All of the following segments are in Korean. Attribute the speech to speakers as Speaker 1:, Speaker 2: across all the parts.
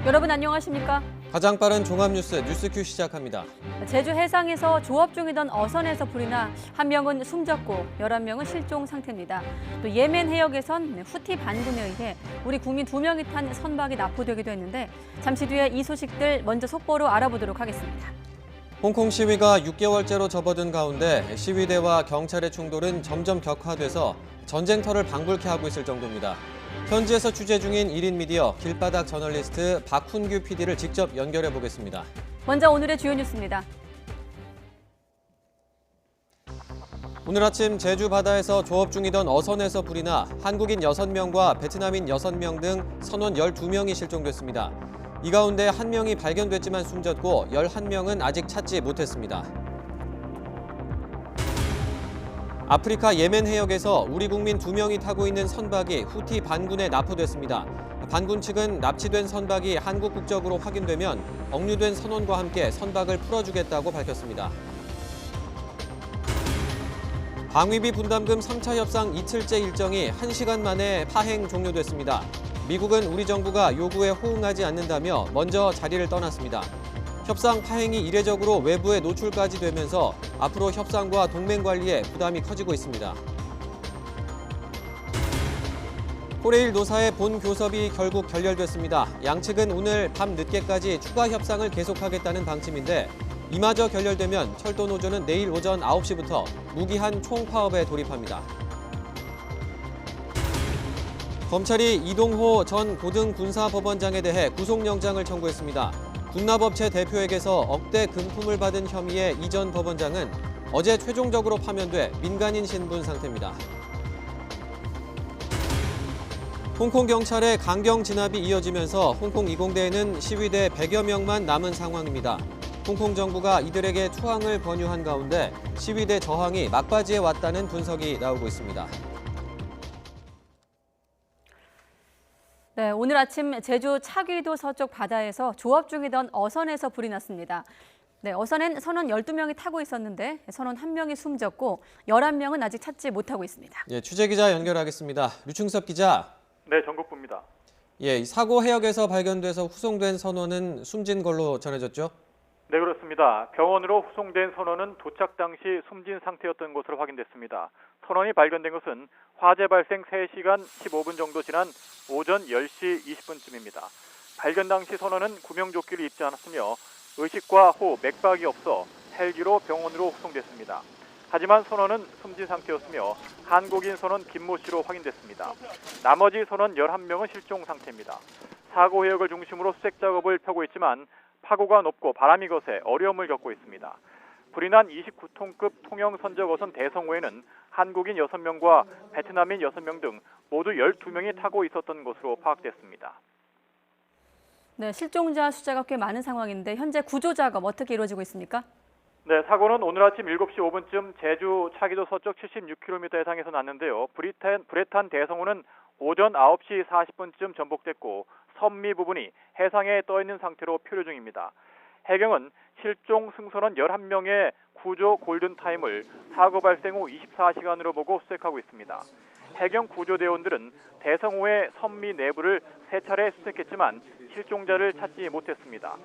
Speaker 1: 여러분 안녕하십니까?
Speaker 2: 가장 빠른 종합뉴스 뉴스큐 시작합니다.
Speaker 1: 제주 해상에서 조업 중이던 어선에서 불이 나 한 명은 숨졌고 11명은 실종 상태입니다. 또 예멘 해역에선 후티 반군에 의해 우리 국민 2명이 탄 선박이 납포되기도 했는데 잠시 뒤에 이 소식들 먼저 속보로 알아보도록 하겠습니다.
Speaker 2: 홍콩 시위가 6개월째로 접어든 가운데 시위대와 경찰의 충돌은 점점 격화돼서 전쟁터를 방불케 하고 있을 정도입니다. 현지에서 취재 중인 1인 미디어 길바닥 저널리스트 박훈규 PD를 직접 연결해 보겠습니다.
Speaker 1: 먼저 오늘의 주요 뉴스입니다.
Speaker 2: 오늘 아침 제주 바다에서 조업 중이던 어선에서 불이 나 한국인 6명과 베트남인 6명 등 선원 12명이 실종됐습니다. 이 가운데 1명이 발견됐지만 숨졌고 11명은 아직 찾지 못했습니다. 아프리카 예멘 해역에서 우리 국민 2명이 타고 있는 선박이 후티 반군에 납포됐습니다. 반군 측은 납치된 선박이 한국 국적으로 확인되면 억류된 선원과 함께 선박을 풀어주겠다고 밝혔습니다. 방위비 분담금 3차 협상 이틀째 일정이 1시간 만에 파행 종료됐습니다. 미국은 우리 정부가 요구에 호응하지 않는다며 먼저 자리를 떠났습니다. 협상 파행이 이례적으로 외부에 노출까지 되면서 앞으로 협상과 동맹 관리에 부담이 커지고 있습니다. 코레일 노사의 본 교섭이 결국 결렬됐습니다. 양측은 오늘 밤 늦게까지 추가 협상을 계속하겠다는 방침인데 이마저 결렬되면 철도 노조는 내일 오전 9시부터 무기한 총파업에 돌입합니다. 검찰이 이동호 전 고등군사법원장에 대해 구속영장을 청구했습니다. 군납업체 대표에게서 억대 금품을 받은 혐의의 이 전 법원장은 어제 최종적으로 파면돼 민간인 신분 상태입니다. 홍콩 경찰의 강경 진압이 이어지면서 홍콩 이공대에는 시위대 100여 명만 남은 상황입니다. 홍콩 정부가 이들에게 투항을 권유한 가운데 시위대 저항이 막바지에 왔다는 분석이 나오고 있습니다.
Speaker 1: 네, 오늘 아침 제주 차귀도 서쪽 바다에서 조업 중이던 어선에서 불이 났습니다. 네, 어선엔 선원 12명이 타고 있었는데 선원 1명이 숨졌고 11명은 아직 찾지 못하고 있습니다.
Speaker 2: 예, 취재기자 연결하겠습니다. 류충섭 기자.
Speaker 3: 네, 전국부입니다.
Speaker 2: 예, 사고 해역에서 발견돼서 후송된 선원은 숨진 걸로 전해졌죠?
Speaker 3: 네, 그렇습니다. 병원으로 후송된 선원은 도착 당시 숨진 상태였던 것으로 확인됐습니다. 선원이 발견된 것은 화재 발생 3시간 15분 정도 지난 오전 10시 20분쯤입니다. 발견 당시 선원은 구명조끼를 입지 않았으며 의식과 호흡, 맥박이 없어 헬기로 병원으로 후송됐습니다. 하지만 선원은 숨진 상태였으며 한국인 선원 김모 씨로 확인됐습니다. 나머지 선원 11명은 실종 상태입니다. 사고 해역을 중심으로 수색 작업을 펴고 있지만 파고가 높고 바람이 거세 어려움을 겪고 있습니다. 불이 난 29톤급 통영 선적어선 대성호에는 한국인 6명과 베트남인 6명 등 모두 12명이 타고 있었던 것으로 파악됐습니다.
Speaker 1: 네, 실종자 숫자가 꽤 많은 상황인데 현재 구조 작업 어떻게 이루어지고 있습니까?
Speaker 3: 네, 사고는 오늘 아침 7시 5분쯤 제주 차기도 서쪽 76km 해상에서 났는데요. 불에 탄 대성호는 오전 9시 40분쯤 전복됐고 선미 부분이 해상에 떠 있는 상태로 표류 중입니다. 해경은 실종 승선원 11명의 구조 골든타임을 사고 발생 후 24시간으로 보고 수색하고 있습니다. 해경 구조대원들은 대성호의 선미 내부를 3차례 수색했지만 실종자를 찾지 못했습니다.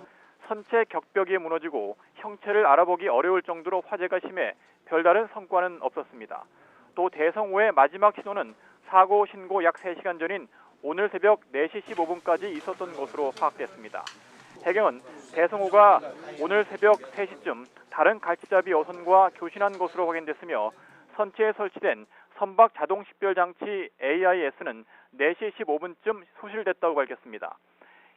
Speaker 3: 선체 격벽이 무너지고 형체를 알아보기 어려울 정도로 화재가 심해 별다른 성과는 없었습니다. 또 대성호의 마지막 신호는 사고 신고 약 3시간 전인 오늘 새벽 4시 15분까지 있었던 것으로 파악됐습니다. 해경은 대성호가 오늘 새벽 3시쯤 다른 갈치잡이 어선과 교신한 것으로 확인됐으며 선체에 설치된 선박 자동 식별 장치 AIS는 4시 15분쯤 소실됐다고 밝혔습니다.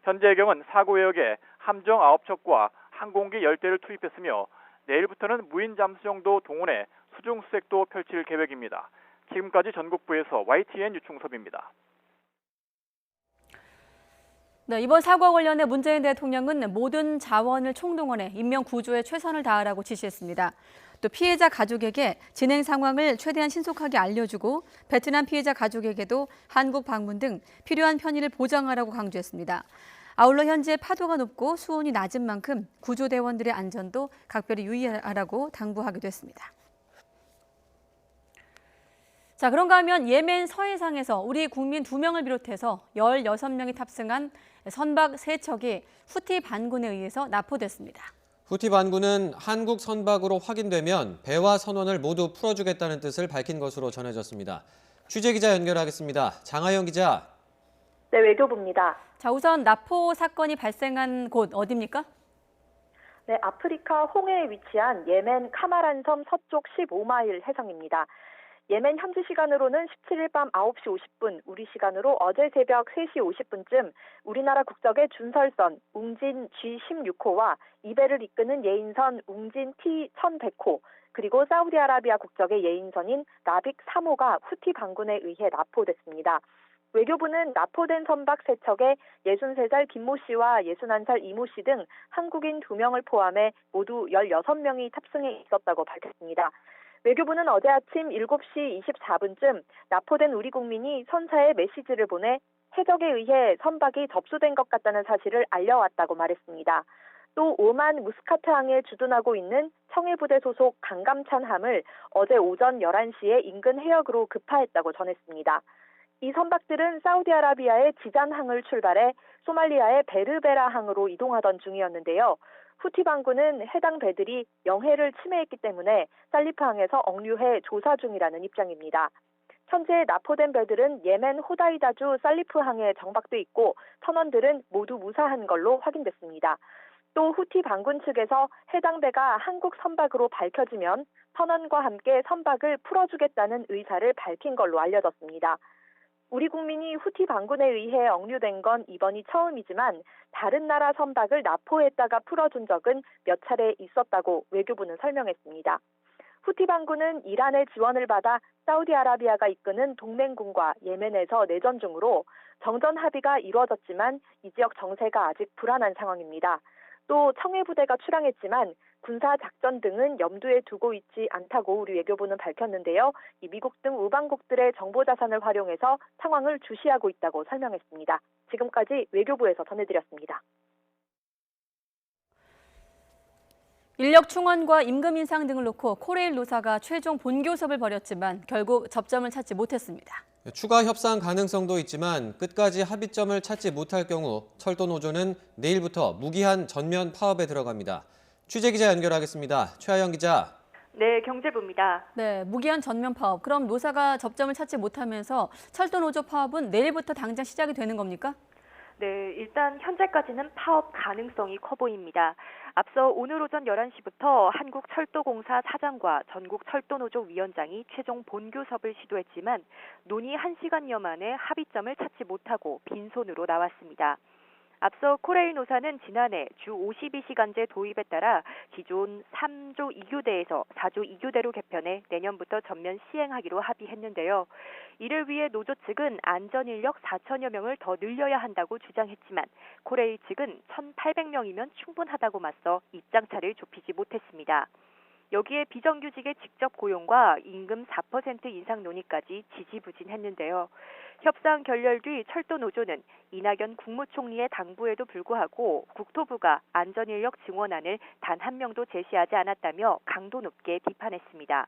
Speaker 3: 현재 해경은 사고 해역에 함정 9척과 항공기 10대를 투입했으며 내일부터는 무인 잠수정도 동원해 수중 수색도 펼칠 계획입니다. 지금까지 전국부에서 YTN 유충섭입니다.
Speaker 1: 네, 이번 사고와 관련해 문재인 대통령은 모든 자원을 총동원해 인명 구조에 최선을 다하라고 지시했습니다. 또 피해자 가족에게 진행 상황을 최대한 신속하게 알려주고 베트남 피해자 가족에게도 한국 방문 등 필요한 편의를 보장하라고 강조했습니다. 아울러 현재 파도가 높고 수온이 낮은 만큼 구조대원들의 안전도 각별히 유의하라고 당부하기도 했습니다. 자, 그런가 하면 예멘 서해상에서 우리 국민 2명을 비롯해서 16명이 탑승한 선박 3척이 후티 반군에 의해서 납포됐습니다.
Speaker 2: 후티 반군은 한국 선박으로 확인되면 배와 선원을 모두 풀어주겠다는 뜻을 밝힌 것으로 전해졌습니다. 취재기자 연결하겠습니다. 장하영 기자.
Speaker 4: 네, 외교부입니다.
Speaker 1: 자, 우선 납포 사건이 발생한 곳 어디입니까?
Speaker 4: 네, 아프리카 홍해에 위치한 예멘 카마란 섬 서쪽 15마일 해상입니다. 예멘 현지 시간으로는 17일 밤 9시 50분, 우리 시간으로 어제 새벽 3시 50분쯤 우리나라 국적의 준설선 웅진 G16호와 이 배를 이끄는 예인선 웅진 T1100호, 그리고 사우디아라비아 국적의 예인선인 라빅 3호가 후티 반군에 의해 납포됐습니다. 외교부는 납포된 선박 3척에 63살 김모 씨와 61살 이모 씨 등 한국인 2명을 포함해 모두 16명이 탑승해 있었다고 밝혔습니다. 외교부는 어제 아침 7시 24분쯤 납포된 우리 국민이 선사에 메시지를 보내 해적에 의해 선박이 접수된 것 같다는 사실을 알려왔다고 말했습니다. 또 오만 무스카트항에 주둔하고 있는 청해부대 소속 강감찬 함을 어제 오전 11시에 인근 해역으로 급파했다고 전했습니다. 이 선박들은 사우디아라비아의 지잔항을 출발해 소말리아의 베르베라 항으로 이동하던 중이었는데요. 후티 반군은 해당 배들이 영해를 침해했기 때문에 살리프항에서 억류해 조사 중이라는 입장입니다. 현재 납포된 배들은 예멘 호다이다주 살리프항에 정박돼 있고 선원들은 모두 무사한 걸로 확인됐습니다. 또 후티 반군 측에서 해당 배가 한국 선박으로 밝혀지면 선원과 함께 선박을 풀어주겠다는 의사를 밝힌 걸로 알려졌습니다. 우리 국민이 후티 반군에 의해 억류된 건 이번이 처음이지만 다른 나라 선박을 납포했다가 풀어준 적은 몇 차례 있었다고 외교부는 설명했습니다. 후티 반군은 이란의 지원을 받아 사우디아라비아가 이끄는 동맹군과 예멘에서 내전 중으로 정전 합의가 이루어졌지만 이 지역 정세가 아직 불안한 상황입니다. 또 청해부대가 출항했지만 군사작전 등은 염두에 두고 있지 않다고 우리 외교부는 밝혔는데요. 이 미국 등 우방국들의 정보자산을 활용해서 상황을 주시하고 있다고 설명했습니다. 지금까지 외교부에서 전해드렸습니다.
Speaker 1: 인력 충원과 임금 인상 등을 놓고 코레일 노사가 최종 본교섭을 벌였지만 결국 접점을 찾지 못했습니다.
Speaker 2: 추가 협상 가능성도 있지만 끝까지 합의점을 찾지 못할 경우 철도노조는 내일부터 무기한 전면 파업에 들어갑니다. 취재기자 연결하겠습니다. 최하영 기자.
Speaker 4: 네, 경제부입니다.
Speaker 1: 네, 무기한 전면 파업. 그럼 노사가 접점을 찾지 못하면서 철도노조 파업은 내일부터 당장 시작이 되는 겁니까?
Speaker 4: 네, 일단 현재까지는 파업 가능성이 커 보입니다. 앞서 오늘 오전 11시부터 한국철도공사 사장과 전국철도노조 위원장이 최종 본교섭을 시도했지만 논의 1시간여 만에 합의점을 찾지 못하고 빈손으로 나왔습니다. 앞서 코레일 노사는 지난해 주 52시간제 도입에 따라 기존 3조 2교대에서 4조 2교대로 개편해 내년부터 전면 시행하기로 합의했는데요. 이를 위해 노조 측은 안전인력 4천여 명을 더 늘려야 한다고 주장했지만 코레일 측은 1,800명이면 충분하다고 맞서 입장차를 좁히지 못했습니다. 여기에 비정규직의 직접 고용과 임금 4% 인상 논의까지 지지부진했는데요. 협상 결렬 뒤 철도노조는 이낙연 국무총리의 당부에도 불구하고 국토부가 안전인력 증원안을 단 한 명도 제시하지 않았다며 강도 높게 비판했습니다.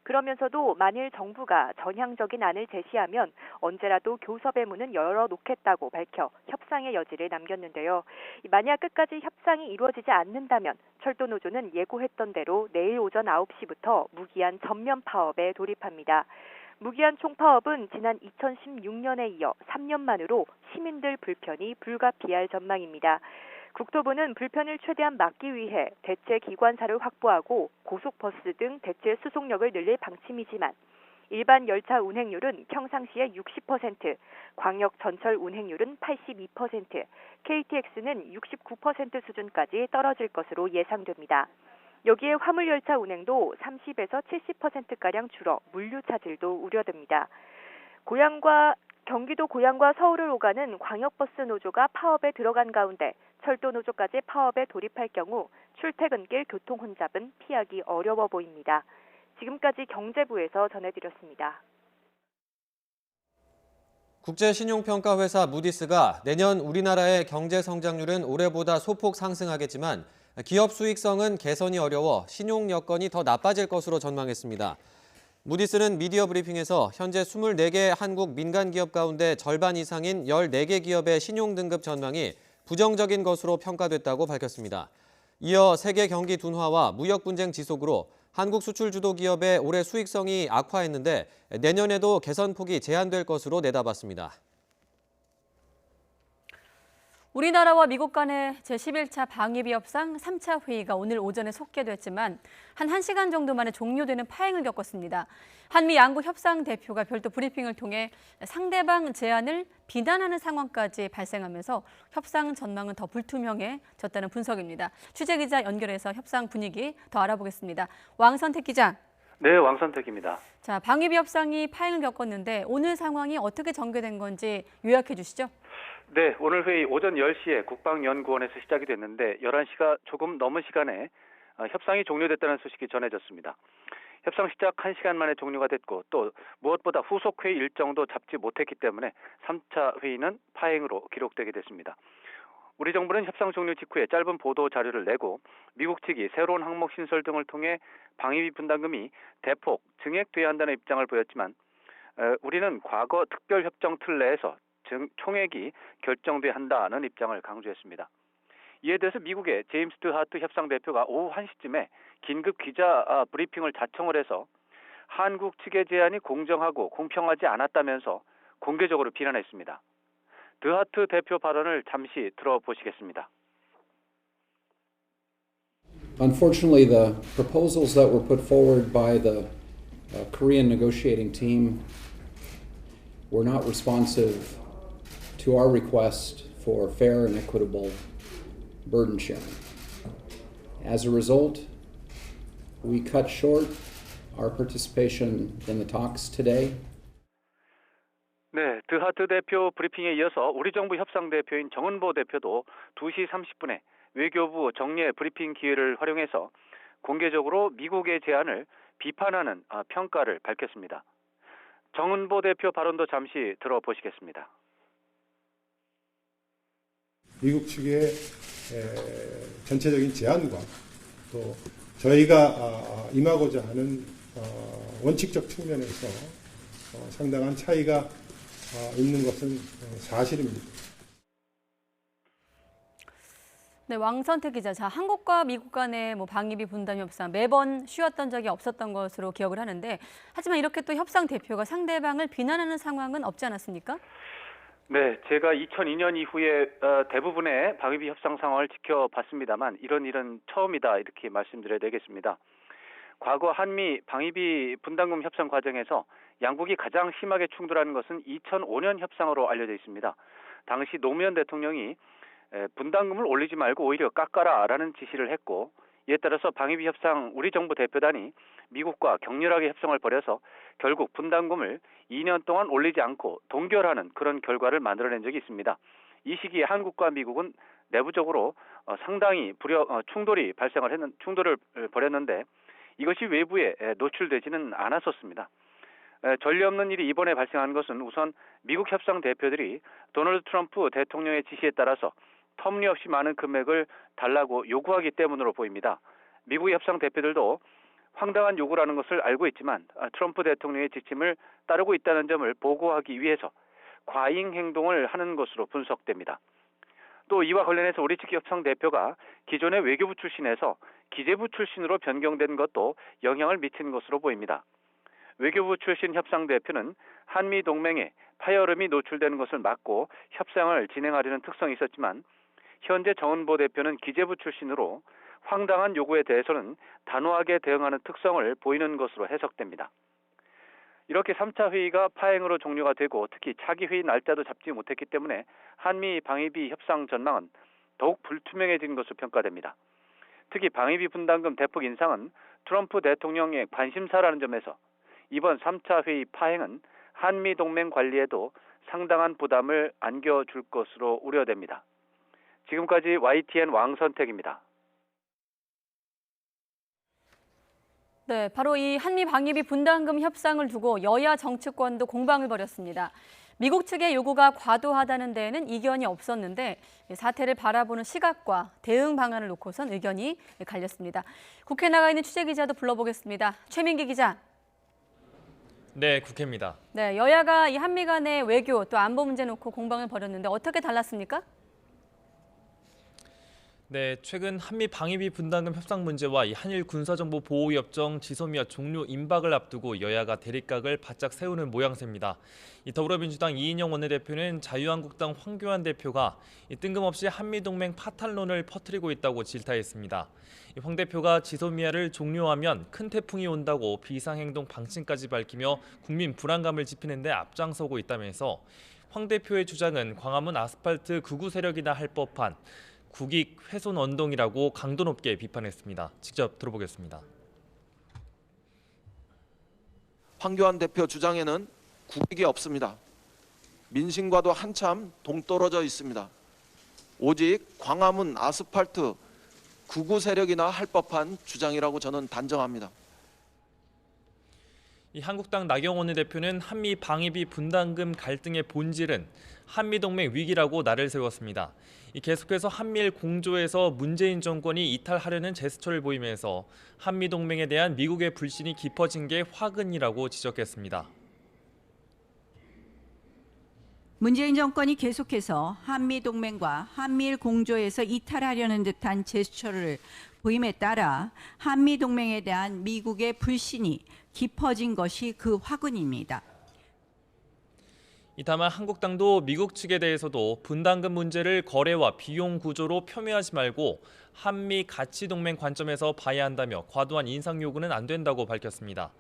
Speaker 4: 그러면서도 만일 정부가 전향적인 안을 제시하면 언제라도 교섭의 문은 열어놓겠다고 밝혀 협상의 여지를 남겼는데요. 만약 끝까지 협상이 이루어지지 않는다면 철도노조는 예고했던 대로 내일 오전 9시부터 무기한 전면 파업에 돌입합니다. 무기한 총파업은 지난 2016년에 이어 3년 만으로 시민들 불편이 불가피할 전망입니다. 국토부는 불편을 최대한 막기 위해 대체 기관사를 확보하고 고속버스 등 대체 수송력을 늘릴 방침이지만 일반 열차 운행률은 평상시의 60%, 광역 전철 운행률은 82%, KTX는 69% 수준까지 떨어질 것으로 예상됩니다. 여기에 화물열차 운행도 30에서 70%가량 줄어 물류 차질도 우려됩니다. 경기도 고양과 서울을 오가는 광역버스 노조가 파업에 들어간 가운데 철도노조까지 파업에 돌입할 경우 출퇴근길 교통 혼잡은 피하기 어려워 보입니다. 지금까지 경제부에서 전해드렸습니다.
Speaker 2: 국제신용평가회사 무디스가 내년 우리나라의 경제 성장률은 올해보다 소폭 상승하겠지만 기업 수익성은 개선이 어려워 신용 여건이 더 나빠질 것으로 전망했습니다. 무디스는 미디어 브리핑에서 현재 24개 한국 민간 기업 가운데 절반 이상인 14개 기업의 신용 등급 전망이 부정적인 것으로 평가됐다고 밝혔습니다. 이어 세계 경기 둔화와 무역 분쟁 지속으로 한국 수출 주도 기업의 올해 수익성이 악화했는데 내년에도 개선폭이 제한될 것으로 내다봤습니다.
Speaker 1: 우리나라와 미국 간의 제11차 방위비 협상 3차 회의가 오늘 오전에 속개됐지만 한 1시간 정도 만에 종료되는 파행을 겪었습니다. 한미 양국 협상 대표가 별도 브리핑을 통해 상대방 제안을 비난하는 상황까지 발생하면서 협상 전망은 더 불투명해졌다는 분석입니다. 취재기자 연결해서 협상 분위기 더 알아보겠습니다. 왕선택 기자.
Speaker 5: 네, 왕선택입니다.
Speaker 1: 자, 방위비 협상이 파행을 겪었는데 오늘 상황이 어떻게 전개된 건지 요약해 주시죠.
Speaker 5: 네, 오늘 회의 오전 10시에 국방연구원에서 시작이 됐는데 11시가 조금 넘은 시간에 협상이 종료됐다는 소식이 전해졌습니다. 협상 시작 1시간 만에 종료가 됐고 또 무엇보다 후속 회의 일정도 잡지 못했기 때문에 3차 회의는 파행으로 기록되게 됐습니다. 우리 정부는 협상 종료 직후에 짧은 보도 자료를 내고 미국 측이 새로운 항목 신설 등을 통해 방위비 분담금이 대폭 증액돼야 한다는 입장을 보였지만 우리는 과거 특별협정 틀 내에서 총액이 결정돼야 한다는 입장을 강조했습니다. 이에 대해서 미국의 제임스 드하트 협상 대표가 오후 1시쯤에 긴급 기자 브리핑을 자청을 해서 한국 측의 제안이 공정하고 공평하지 않았다면서 공개적으로 비난했습니다. 드하트 대표 발언을 잠시 들어보시겠습니다.
Speaker 6: Unfortunately, the proposals that were put forward by the Korean negotiating team were not responsive to our request for fair and equitable burden sharing. As a result, we cut short our participation in the talks today.
Speaker 5: 네, 드하트 대표 브리핑에 이어서 우리 정부 협상 대표인 정은보 대표도 2시 30분에 외교부 정례 브리핑 기회를 활용해서 공개적으로 미국의 제안을 비판하는 평가를 밝혔습니다. 정은보 대표 발언도 잠시 들어보시겠습니다.
Speaker 7: 미국 측의 전체적인 제안과 또 저희가 임하고자 하는 원칙적 측면에서 상당한 차이가 있는 것은 사실입니다.
Speaker 1: 네, 왕선택 기자. 자, 한국과 미국 간의 방위비 분담 협상 매번 쉬웠던 적이 없었던 것으로 기억을 하는데 하지만 이렇게 또 협상 대표가 상대방을 비난하는 상황은 없지 않았습니까?
Speaker 5: 네, 제가 2002년 이후에 대부분의 방위비 협상 상황을 지켜봤습니다만 이런 일은 처음이다 이렇게 말씀드려야 되겠습니다. 과거 한미 방위비 분담금 협상 과정에서 양국이 가장 심하게 충돌하는 것은 2005년 협상으로 알려져 있습니다. 당시 노무현 대통령이 분담금을 올리지 말고 오히려 깎아라라는 지시를 했고 이에 따라서 방위비 협상 우리 정부 대표단이 미국과 격렬하게 협상을 벌여서 결국 분담금을 2년 동안 올리지 않고 동결하는 그런 결과를 만들어낸 적이 있습니다. 이 시기에 한국과 미국은 내부적으로 상당히 충돌을 벌였는데 이것이 외부에 노출되지는 않았었습니다. 전례 없는 일이 이번에 발생한 것은 우선 미국 협상 대표들이 도널드 트럼프 대통령의 지시에 따라서 터무니없이 많은 금액을 달라고 요구하기 때문으로 보입니다. 미국 협상 대표들도 황당한 요구라는 것을 알고 있지만 트럼프 대통령의 지침을 따르고 있다는 점을 보고하기 위해서 과잉 행동을 하는 것으로 분석됩니다. 또 이와 관련해서 우리 측 협상 대표가 기존의 외교부 출신에서 기재부 출신으로 변경된 것도 영향을 미친 것으로 보입니다. 외교부 출신 협상 대표는 한미 동맹에 파열음이 노출되는 것을 막고 협상을 진행하려는 특성이 있었지만 현재 정은보 대표는 기재부 출신으로 황당한 요구에 대해서는 단호하게 대응하는 특성을 보이는 것으로 해석됩니다. 이렇게 3차 회의가 파행으로 종료가 되고 특히 차기 회의 날짜도 잡지 못했기 때문에 한미 방위비 협상 전망은 더욱 불투명해진 것으로 평가됩니다. 특히 방위비 분담금 대폭 인상은 트럼프 대통령의 관심사라는 점에서 이번 3차 회의 파행은 한미 동맹 관리에도 상당한 부담을 안겨줄 것으로 우려됩니다. 지금까지 YTN 왕선택입니다.
Speaker 1: 네, 바로 이 한미 방위비 분담금 협상을 두고 여야 정치권도 공방을 벌였습니다. 미국 측의 요구가 과도하다는 데에는 이견이 없었는데 사태를 바라보는 시각과 대응 방안을 놓고선 의견이 갈렸습니다. 국회에 나가 있는 취재기자도 불러보겠습니다. 최민기 기자.
Speaker 8: 네, 국회입니다.
Speaker 1: 네, 여야가 이 한미 간의 외교 또 안보 문제 놓고 공방을 벌였는데 어떻게 달랐습니까?
Speaker 8: 네, 최근 한미 방위비 분담금 협상 문제와 이 한일 군사정보 보호협정 지소미아 종료 임박을 앞두고 여야가 대립각을 바짝 세우는 모양새입니다. 이 더불어민주당 이인영 원내대표는 자유한국당 황교안 대표가 뜬금없이 한미동맹 파탄론을 퍼뜨리고 있다고 질타했습니다. 황 대표가 지소미아를 종료하면 큰 태풍이 온다고 비상행동 방침까지 밝히며 국민 불안감을 짚히는 데 앞장서고 있다면서 황 대표의 주장은 광화문 아스팔트 극우 세력이나 할 법한 국익 훼손 언동이라고 강도 높게 비판했습니다. 직접 들어보겠습니다.
Speaker 9: 황교안 대표 주장에는 국익이 없습니다. 민심과도 한참 동떨어져 있습니다. 오직 광화문 아스팔트 극우 세력이나 할 법한 주장이라고 저는 단정합니다.
Speaker 8: 이 한국당 나경원 대표는 한미 방위비 분담금 갈등의 본질은 한미동맹 위기라고 날을 세웠습니다. 계속해서 한미일 공조에서 문재인 정권이 이탈하려는 제스처를 보이면서 한미동맹에 대한 미국의 불신이 깊어진 게 화근이라고 지적했습니다.
Speaker 10: 문재인 정권이 계속해서 한미동맹과 한미일 공조에서 이탈하려는 듯한 제스처를 보임에 따라 한미동맹에 대한 미국의 불신이 깊어진 것이 그 화근입니다.
Speaker 8: 다만 한국당도 미국 측에 대해서도 분담금 문제를 거래와 비용 구조로 폄훼하지 말고 한미 가치동맹 관점에서 봐야 한다며 과도한 인상 요구는 안 된다고 밝혔습니다.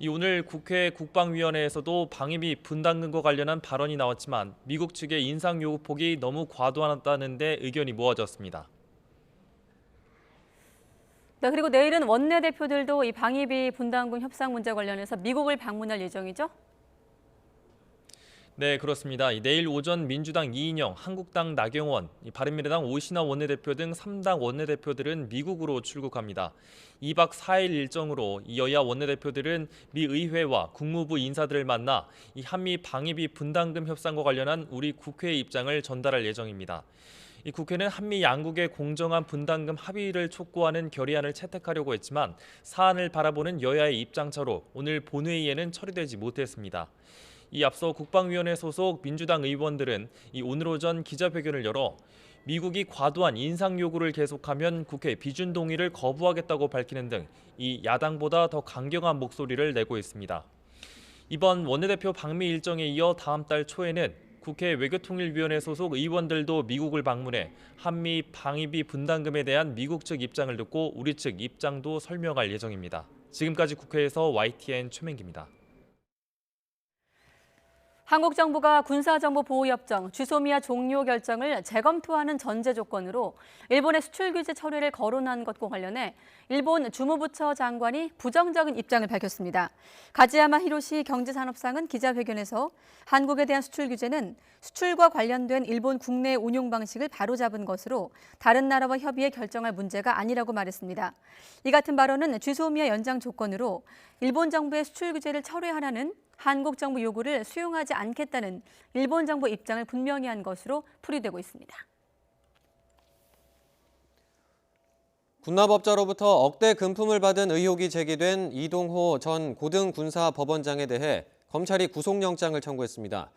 Speaker 8: 오늘 국회 국방위원회에서도 방위비 분담금과 관련한 발언이 나왔지만 미국 측의 인상 요구 폭이 너무 과도하다는 데 의견이 모아졌습니다.
Speaker 1: 네, 그리고 내일은 원내대표들도 이 방위비 분담금 협상 문제 관련해서 미국을 방문할 예정이죠?
Speaker 8: 네, 그렇습니다. 내일 오전 민주당 이인영, 한국당 나경원, 바른미래당 오신환 원내대표 등 3당 원내대표들은 미국으로 출국합니다. 2박 4일 일정으로 여야 원내대표들은 미 의회와 국무부 인사들을 만나 이 한미 방위비 분담금 협상과 관련한 우리 국회의 입장을 전달할 예정입니다. 이 국회는 한미 양국의 공정한 분담금 합의를 촉구하는 결의안을 채택하려고 했지만 사안을 바라보는 여야의 입장차로 오늘 본회의에는 처리되지 못했습니다. 앞서 국방위원회 소속 민주당 의원들은 오늘 오전 기자회견을 열어 미국이 과도한 인상 요구를 계속하면 국회 비준 동의를 거부하겠다고 밝히는 등 야당보다 더 강경한 목소리를 내고 있습니다. 이번 원내대표 방미 일정에 이어 다음 달 초에는 국회 외교통일위원회 소속 의원들도 미국을 방문해 한미 방위비 분담금에 대한 미국 측 입장을 듣고 우리 측 입장도 설명할 예정입니다. 지금까지 국회에서 YTN 최민기입니다.
Speaker 1: 한국 정부가 군사정보보호협정 지소미아 종료 결정을 재검토하는 전제 조건으로 일본의 수출 규제 처리를 거론한 것과 관련해 일본 주무부처 장관이 부정적인 입장을 밝혔습니다. 가지야마 히로시 경제산업상은 기자회견에서 한국에 대한 수출 규제는 수출과 관련된 일본 국내 운용 방식을 바로잡은 것으로 다른 나라와 협의해 결정할 문제가 아니라고 말했습니다. 이 같은 발언은 지소미아 연장 조건으로 일본 정부의 수출 규제를 철회하라는 한국 정부 요구를 수용하지 않겠다는 일본 정부 입장을 분명히 한 것으로 풀이되고 있습니다.
Speaker 2: 군납업자로부터 억대 금품을 받은 의혹이 제기된 이동호 전 고등군사법원장에 대해 검찰이 구속영장을 청구했습니다.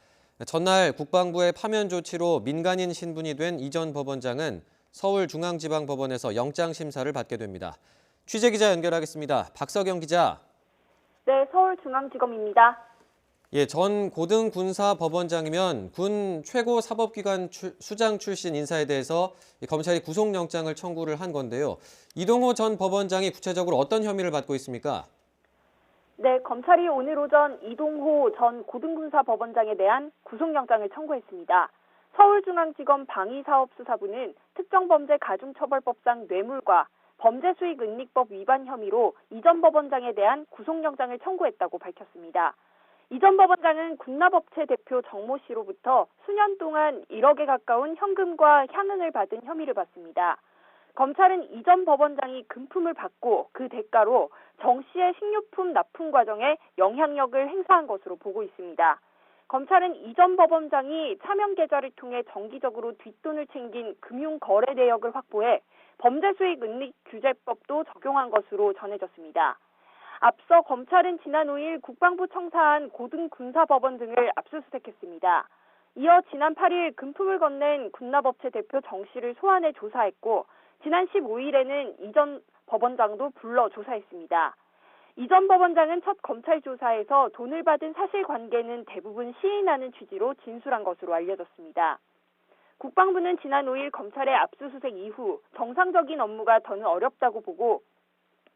Speaker 2: 전날 국방부의 파면 조치로 민간인 신분이 된 이 전 법원장은 서울중앙지방법원에서 영장 심사를 받게 됩니다. 취재기자 연결하겠습니다. 박석영 기자.
Speaker 4: 네, 서울중앙지검입니다.
Speaker 2: 전 고등군사법원장이면 군 최고 사법기관 수장 출신 인사에 대해서 검찰이 구속영장을 청구를 한 건데요. 이동호 전 법원장이 구체적으로 어떤 혐의를 받고 있습니까?
Speaker 4: 네, 검찰이 오늘 오전 이동호 전 고등군사법원장에 대한 구속영장을 청구했습니다. 서울중앙지검 방위사업수사부는 특정범죄 가중처벌법상 뇌물과 범죄수익은닉법 위반 혐의로 이 전 법원장에 대한 구속영장을 청구했다고 밝혔습니다. 이 전 법원장은 군납업체 대표 정모 씨로부터 수년 동안 1억에 가까운 현금과 향응을 받은 혐의를 받습니다. 검찰은 이 전 법원장이 금품을 받고 그 대가로 정 씨의 식료품 납품 과정에 영향력을 행사한 것으로 보고 있습니다. 검찰은 이 전 법원장이 차명 계좌를 통해 정기적으로 뒷돈을 챙긴 금융거래 내역을 확보해 범죄수익은닉규제법도 적용한 것으로 전해졌습니다. 앞서 검찰은 지난 5일 국방부 청사한 고등군사법원 등을 압수수색했습니다. 이어 지난 8일 금품을 건넨 군납업체 대표 정 씨를 소환해 조사했고 지난 15일에는 이전 법원장도 불러 조사했습니다. 이전 법원장은 첫 검찰 조사에서 돈을 받은 사실관계는 대부분 시인하는 취지로 진술한 것으로 알려졌습니다. 국방부는 지난 5일 검찰의 압수수색 이후 정상적인 업무가 더는 어렵다고 보고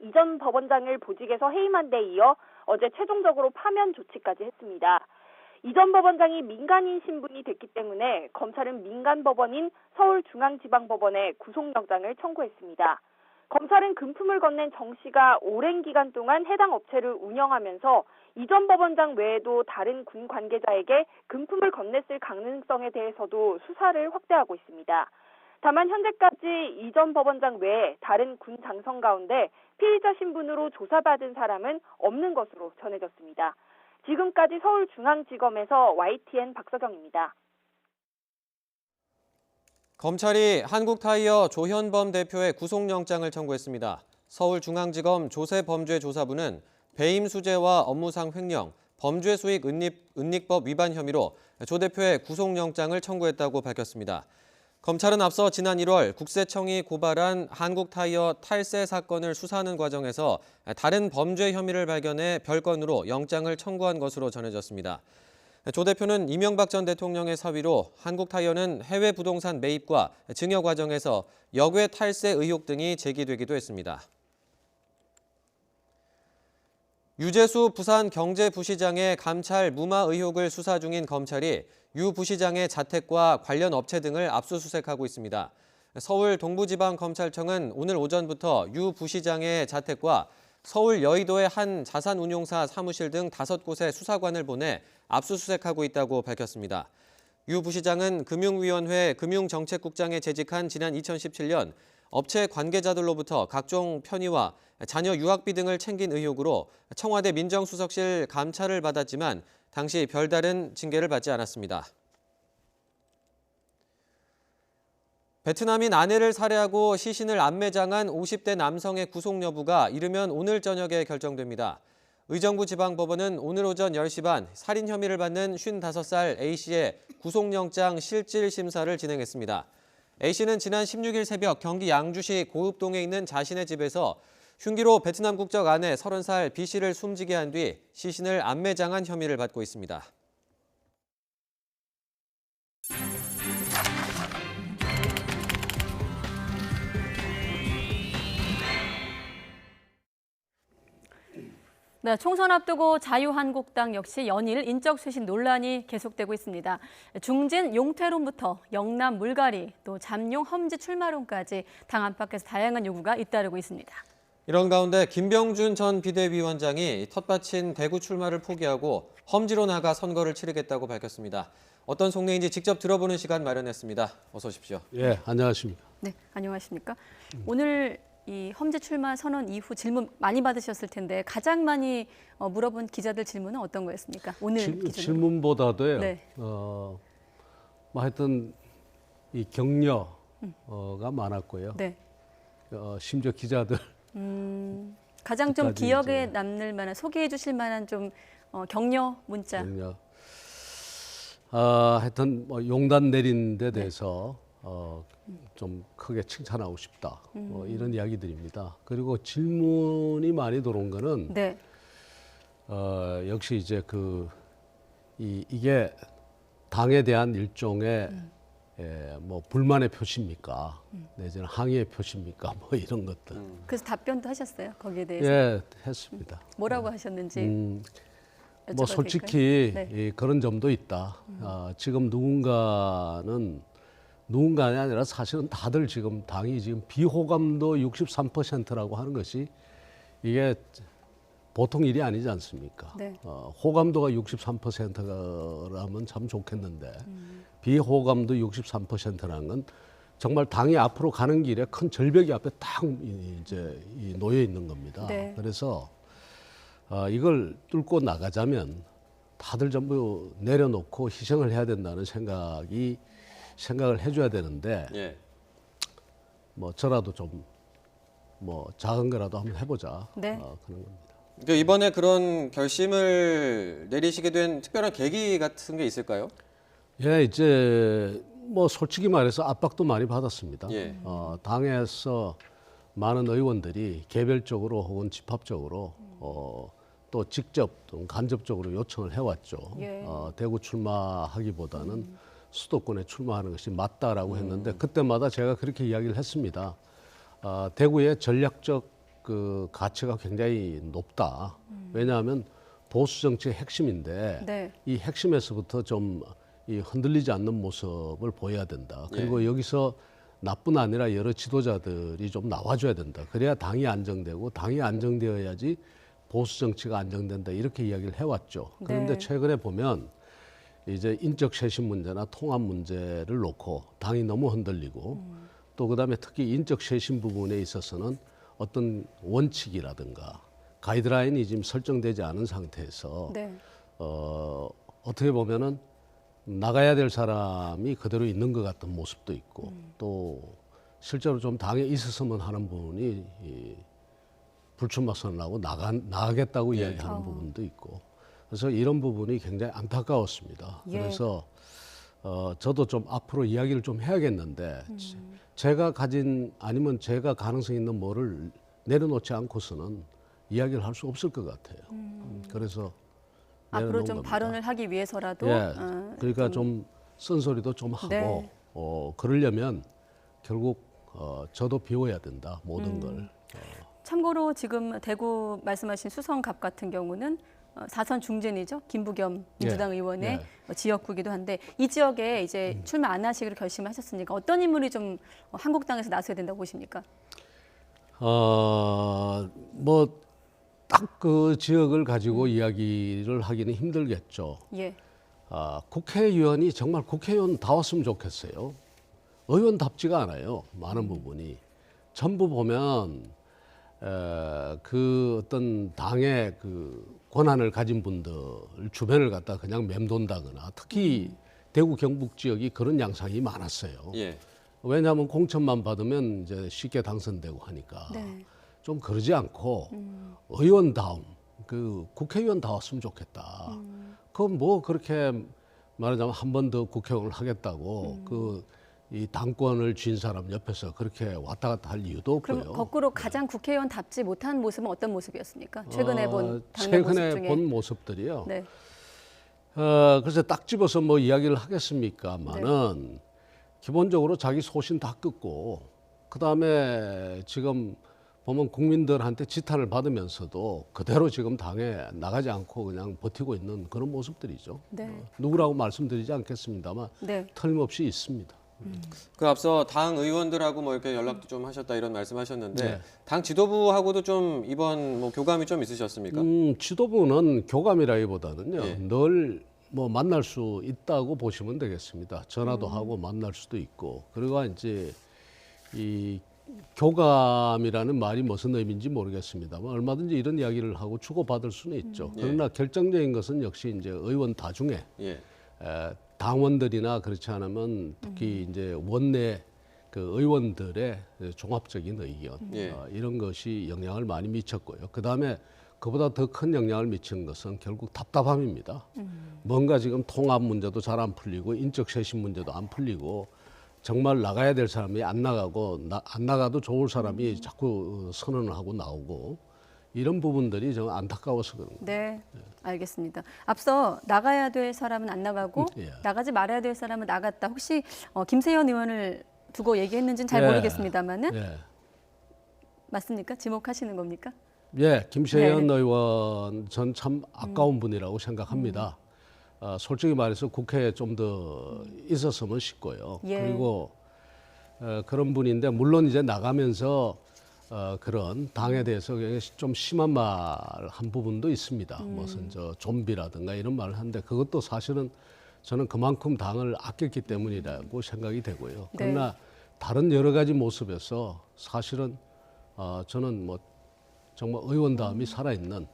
Speaker 4: 이전 법원장을 보직에서 해임한 데 이어 어제 최종적으로 파면 조치까지 했습니다. 이전 법원장이 민간인 신분이 됐기 때문에 검찰은 민간 법원인 서울중앙지방법원에 구속영장을 청구했습니다. 검찰은 금품을 건넨 정 씨가 오랜 기간 동안 해당 업체를 운영하면서 이전 법원장 외에도 다른 군 관계자에게 금품을 건넸을 가능성에 대해서도 수사를 확대하고 있습니다. 다만 현재까지 이전 법원장 외에 다른 군 장성 가운데 피의자 신분으로 조사받은 사람은 없는 것으로 전해졌습니다. 지금까지 서울중앙지검에서 YTN 박서경입니다.
Speaker 2: 검찰이 한국타이어 조현범 대표의 구속영장을 청구했습니다. 서울중앙지검 조세범죄조사부는 배임 수재와 업무상 횡령, 범죄수익 은닉법 위반 혐의로 조 대표의 구속영장을 청구했다고 밝혔습니다. 검찰은 앞서 지난 1월 국세청이 고발한 한국타이어 탈세 사건을 수사하는 과정에서 다른 범죄 혐의를 발견해 별건으로 영장을 청구한 것으로 전해졌습니다. 조 대표는 이명박 전 대통령의 사위로 한국타이어는 해외 부동산 매입과 증여 과정에서 역외 탈세 의혹 등이 제기되기도 했습니다. 유재수 부산경제부시장의 감찰 무마 의혹을 수사 중인 검찰이 유 부시장의 자택과 관련 업체 등을 압수수색하고 있습니다. 서울 동부지방검찰청은 오늘 오전부터 유 부시장의 자택과 서울 여의도의 한 자산운용사 사무실 등 5곳에 수사관을 보내 압수수색하고 있다고 밝혔습니다. 유 부시장은 금융위원회 금융정책국장에 재직한 지난 2017년 업체 관계자들로부터 각종 편의와 자녀 유학비 등을 챙긴 의혹으로 청와대 민정수석실 감찰을 받았지만 당시 별다른 징계를 받지 않았습니다. 베트남인 아내를 살해하고 시신을 안매장한 50대 남성의 구속 여부가 이르면 오늘 저녁에 결정됩니다. 의정부 지방법원은 오늘 오전 10시 반 살인 혐의를 받는 55살 A씨의 구속영장 실질 심사를 진행했습니다. A씨는 지난 16일 새벽 경기 양주시 고읍동에 있는 자신의 집에서 흉기로 베트남 국적 아내 30살 B씨를 숨지게 한 뒤 시신을 안매장한 혐의를 받고 있습니다.
Speaker 1: 네, 총선 앞두고 자유한국당 역시 연일 인적쇄신 논란이 계속되고 있습니다. 중진 용태론부터 영남 물갈이, 또 잠룡 험지 출마론까지 당 안팎에서 다양한 요구가 잇따르고 있습니다.
Speaker 2: 이런 가운데 김병준 전 비대위원장이 텃밭인 대구 출마를 포기하고 험지로 나가 선거를 치르겠다고 밝혔습니다. 어떤 속내인지 직접 들어보는 시간 마련했습니다. 어서 오십시오.
Speaker 11: 예, 안녕하십니까.
Speaker 1: 네, 안녕하십니까. 오늘 이 험지 출마 선언 이후 질문 많이 받으셨을 텐데 가장 많이 물어본 기자들 질문은 어떤 거였습니까? 오늘
Speaker 11: 질문보다도요.
Speaker 1: 네.
Speaker 11: 하여튼 이 격려가 많았고요.
Speaker 1: 네.
Speaker 11: 심지어 기자들
Speaker 1: 가장 좀 기억에 남을 만한 소개해 주실 만한 좀 격려 문자.
Speaker 11: 하여튼 용단 내린 데 대해서 좀 크게 칭찬하고 싶다. 이런 이야기들입니다. 그리고 질문이 많이 들어온 거는
Speaker 1: 네.
Speaker 11: 역시 이제 이게 당에 대한 일종의 뭐 불만의 표시입니까? 내지는 항의의 표시입니까? 뭐 이런 것들.
Speaker 1: 그래서 답변도 하셨어요? 거기에 대해서?
Speaker 11: 예, 했습니다.
Speaker 1: 뭐라고 하셨는지?
Speaker 11: 뭐 솔직히
Speaker 1: 네.
Speaker 11: 그런 점도 있다. 지금 누군가는 누군가가 아니라 사실은 다들 지금 당이 지금 비호감도 63%라고 하는 것이 이게 보통 일이 아니지 않습니까?
Speaker 1: 네.
Speaker 11: 호감도가 63%라면 참 좋겠는데 비호감도 63%라는 건 정말 당이 앞으로 가는 길에 큰 절벽이 앞에 딱 이제 놓여 있는 겁니다.
Speaker 1: 네.
Speaker 11: 그래서 이걸 뚫고 나가자면 다들 전부 내려놓고 희생을 해야 된다는 생각을 해줘야 되는데
Speaker 2: 예.
Speaker 11: 뭐 저라도 좀 뭐 작은 거라도 한번 해보자.
Speaker 1: 네.
Speaker 11: 그런 겁니다.
Speaker 2: 그러니까 이번에 그런 결심을 내리시게 된 특별한 계기 같은 게 있을까요?
Speaker 11: 예, 이제 뭐 솔직히 말해서 압박도 많이 받았습니다.
Speaker 2: 예.
Speaker 11: 당에서 많은 의원들이 개별적으로 혹은 집합적으로 또 직접 또 간접적으로 요청을 해왔죠.
Speaker 1: 예.
Speaker 11: 대구 출마하기보다는 수도권에 출마하는 것이 맞다라고 했는데 그때마다 제가 그렇게 이야기를 했습니다. 대구의 전략적 그 가치가 굉장히 높다. 왜냐하면 보수 정치의 핵심인데
Speaker 1: 네.
Speaker 11: 이 핵심에서부터 좀 이 흔들리지 않는 모습을 보여야 된다. 그리고 여기서 나뿐 아니라 여러 지도자들이 좀 나와줘야 된다. 그래야 당이 안정되고 당이 안정되어야지 보수 정치가 안정된다. 이렇게 이야기를 해왔죠. 그런데
Speaker 1: 네.
Speaker 11: 최근에 보면 이제 인적 쇄신 문제나 통합 문제를 놓고 당이 너무 흔들리고 또 그다음에 특히 인적 쇄신 부분에 있어서는 어떤 원칙이라든가 가이드라인이 지금 설정되지 않은 상태에서
Speaker 1: 네.
Speaker 11: 어떻게 보면은 나가야 될 사람이 그대로 있는 것 같은 모습도 있고 또 실제로 좀 당에 있었으면 하는 분이 이 불출마 선언하고 나가겠다고 이야기하는 부분도 있고 그래서 이런 부분이 굉장히 안타까웠습니다.
Speaker 1: 예.
Speaker 11: 그래서 저도 좀 앞으로 이야기를 좀 해야겠는데 제가 가진 아니면 제가 가능성 있는 뭐를 내려놓지 않고서는 이야기를 할 수 없을 것 같아요. 그래서
Speaker 1: 앞으로
Speaker 11: 내려놓은
Speaker 1: 좀
Speaker 11: 겁니다.
Speaker 1: 발언을 하기 위해서라도
Speaker 11: 예, 그러니까 좀 쓴소리도 좀 하고
Speaker 1: 네.
Speaker 11: 그러려면 결국 저도 비워야 된다 모든 걸.
Speaker 1: 참고로 지금 대구 말씀하신 수성갑 같은 경우는 사선 중진이죠. 김부겸 민주당 의원의 지역구이기도 한데 이 지역에 이제 출마 안 하시기로 결심하셨으니까 어떤 인물이 좀 한국당에서 나서야 된다고 보십니까?
Speaker 11: 뭐 딱 그 지역을 가지고 이야기를 하기는 힘들겠죠.
Speaker 1: 예.
Speaker 11: 국회의원이 정말 국회의원 다 왔으면 좋겠어요. 의원답지가 않아요. 많은 부분이. 전부 보면 그 어떤 당의 그 권한을 가진 분들 주변을 갖다 그냥 맴돈다거나 특히 대구 경북 지역이 그런 양상이 많았어요.
Speaker 2: 예.
Speaker 11: 왜냐하면 공천만 받으면 이제 쉽게 당선되고 하니까
Speaker 1: 네.
Speaker 11: 좀 그러지 않고 의원다움 그 국회의원 다 왔으면 좋겠다. 그건 뭐 그렇게 말하자면 한 번 더 국회의원을 하겠다고 그 이 당권을 쥔 사람 옆에서 그렇게 왔다 갔다 할 이유도 없고요.
Speaker 1: 그럼 거꾸로 가장 국회의원답지 못한 모습은 어떤 모습이었습니까? 최근에 본 당내 모습
Speaker 11: 최근에
Speaker 1: 중에.
Speaker 11: 본 모습들이요.
Speaker 1: 네.
Speaker 11: 그래서 딱 집어서 뭐 이야기를 하겠습니까만은 기본적으로 자기 소신 다 끊고 그 다음에 지금 보면 국민들한테 지탄을 받으면서도 그대로 지금 당에 나가지 않고 그냥 버티고 있는 그런 모습들이죠.
Speaker 1: 네.
Speaker 11: 누구라고 말씀드리지 않겠습니다만
Speaker 1: 네.
Speaker 11: 틀림없이 있습니다.
Speaker 2: 그 앞서 당 의원들하고 뭐 이렇게 연락도 좀 하셨다 이런 말씀하셨는데
Speaker 11: 네.
Speaker 2: 당 지도부하고도 좀 이번 뭐 교감이 좀 있으셨습니까?
Speaker 11: 지도부는 교감이라기보다는요.
Speaker 2: 예.
Speaker 11: 늘 뭐 만날 수 있다고 보시면 되겠습니다. 전화도 하고 만날 수도 있고. 그리고 이제 이 교감이라는 말이 무슨 의미인지 모르겠습니다만 얼마든지 이런 이야기를 하고 주고받을 수는 있죠. 그러나 결정적인 것은 역시 이제 의원 다중에
Speaker 2: 예.
Speaker 11: 당원들이나 그렇지 않으면 특히 이제 원내 그 의원들의 종합적인 의견
Speaker 2: 예.
Speaker 11: 이런 것이 영향을 많이 미쳤고요. 그 다음에 그보다 더 큰 영향을 미친 것은 결국 답답함입니다. 뭔가 지금 통합 문제도 잘 안 풀리고 인적 쇄신 문제도 안 풀리고 정말 나가야 될 사람이 안 나가고 안 나가도 좋을 사람이 자꾸 선언을 하고 나오고 이런 부분들이 좀 안타까워서 그런 거예요.
Speaker 1: 네, 알겠습니다. 앞서 나가야 될 사람은 안 나가고
Speaker 11: 예.
Speaker 1: 나가지 말아야 될 사람은 나갔다. 혹시 김세현 의원을 두고 얘기했는지는 잘
Speaker 11: 예.
Speaker 1: 모르겠습니다만은
Speaker 11: 예.
Speaker 1: 맞습니까? 지목하시는 겁니까?
Speaker 11: 예, 김세현
Speaker 1: 네.
Speaker 11: 의원 전 참 아까운 분이라고 생각합니다. 솔직히 말해서 국회에 좀 더 있었으면 싶고요.
Speaker 1: 예.
Speaker 11: 그리고 그런 분인데 물론 이제 나가면서 그런 당에 대해서 좀 심한 말 한 부분도 있습니다. 무슨 저 좀비라든가 이런 말을 하는데 그것도 사실은 저는 그만큼 당을 아꼈기 때문이라고 생각이 되고요. 그러나 다른 여러 가지 모습에서 사실은 저는 뭐 정말 의원다움이 살아있는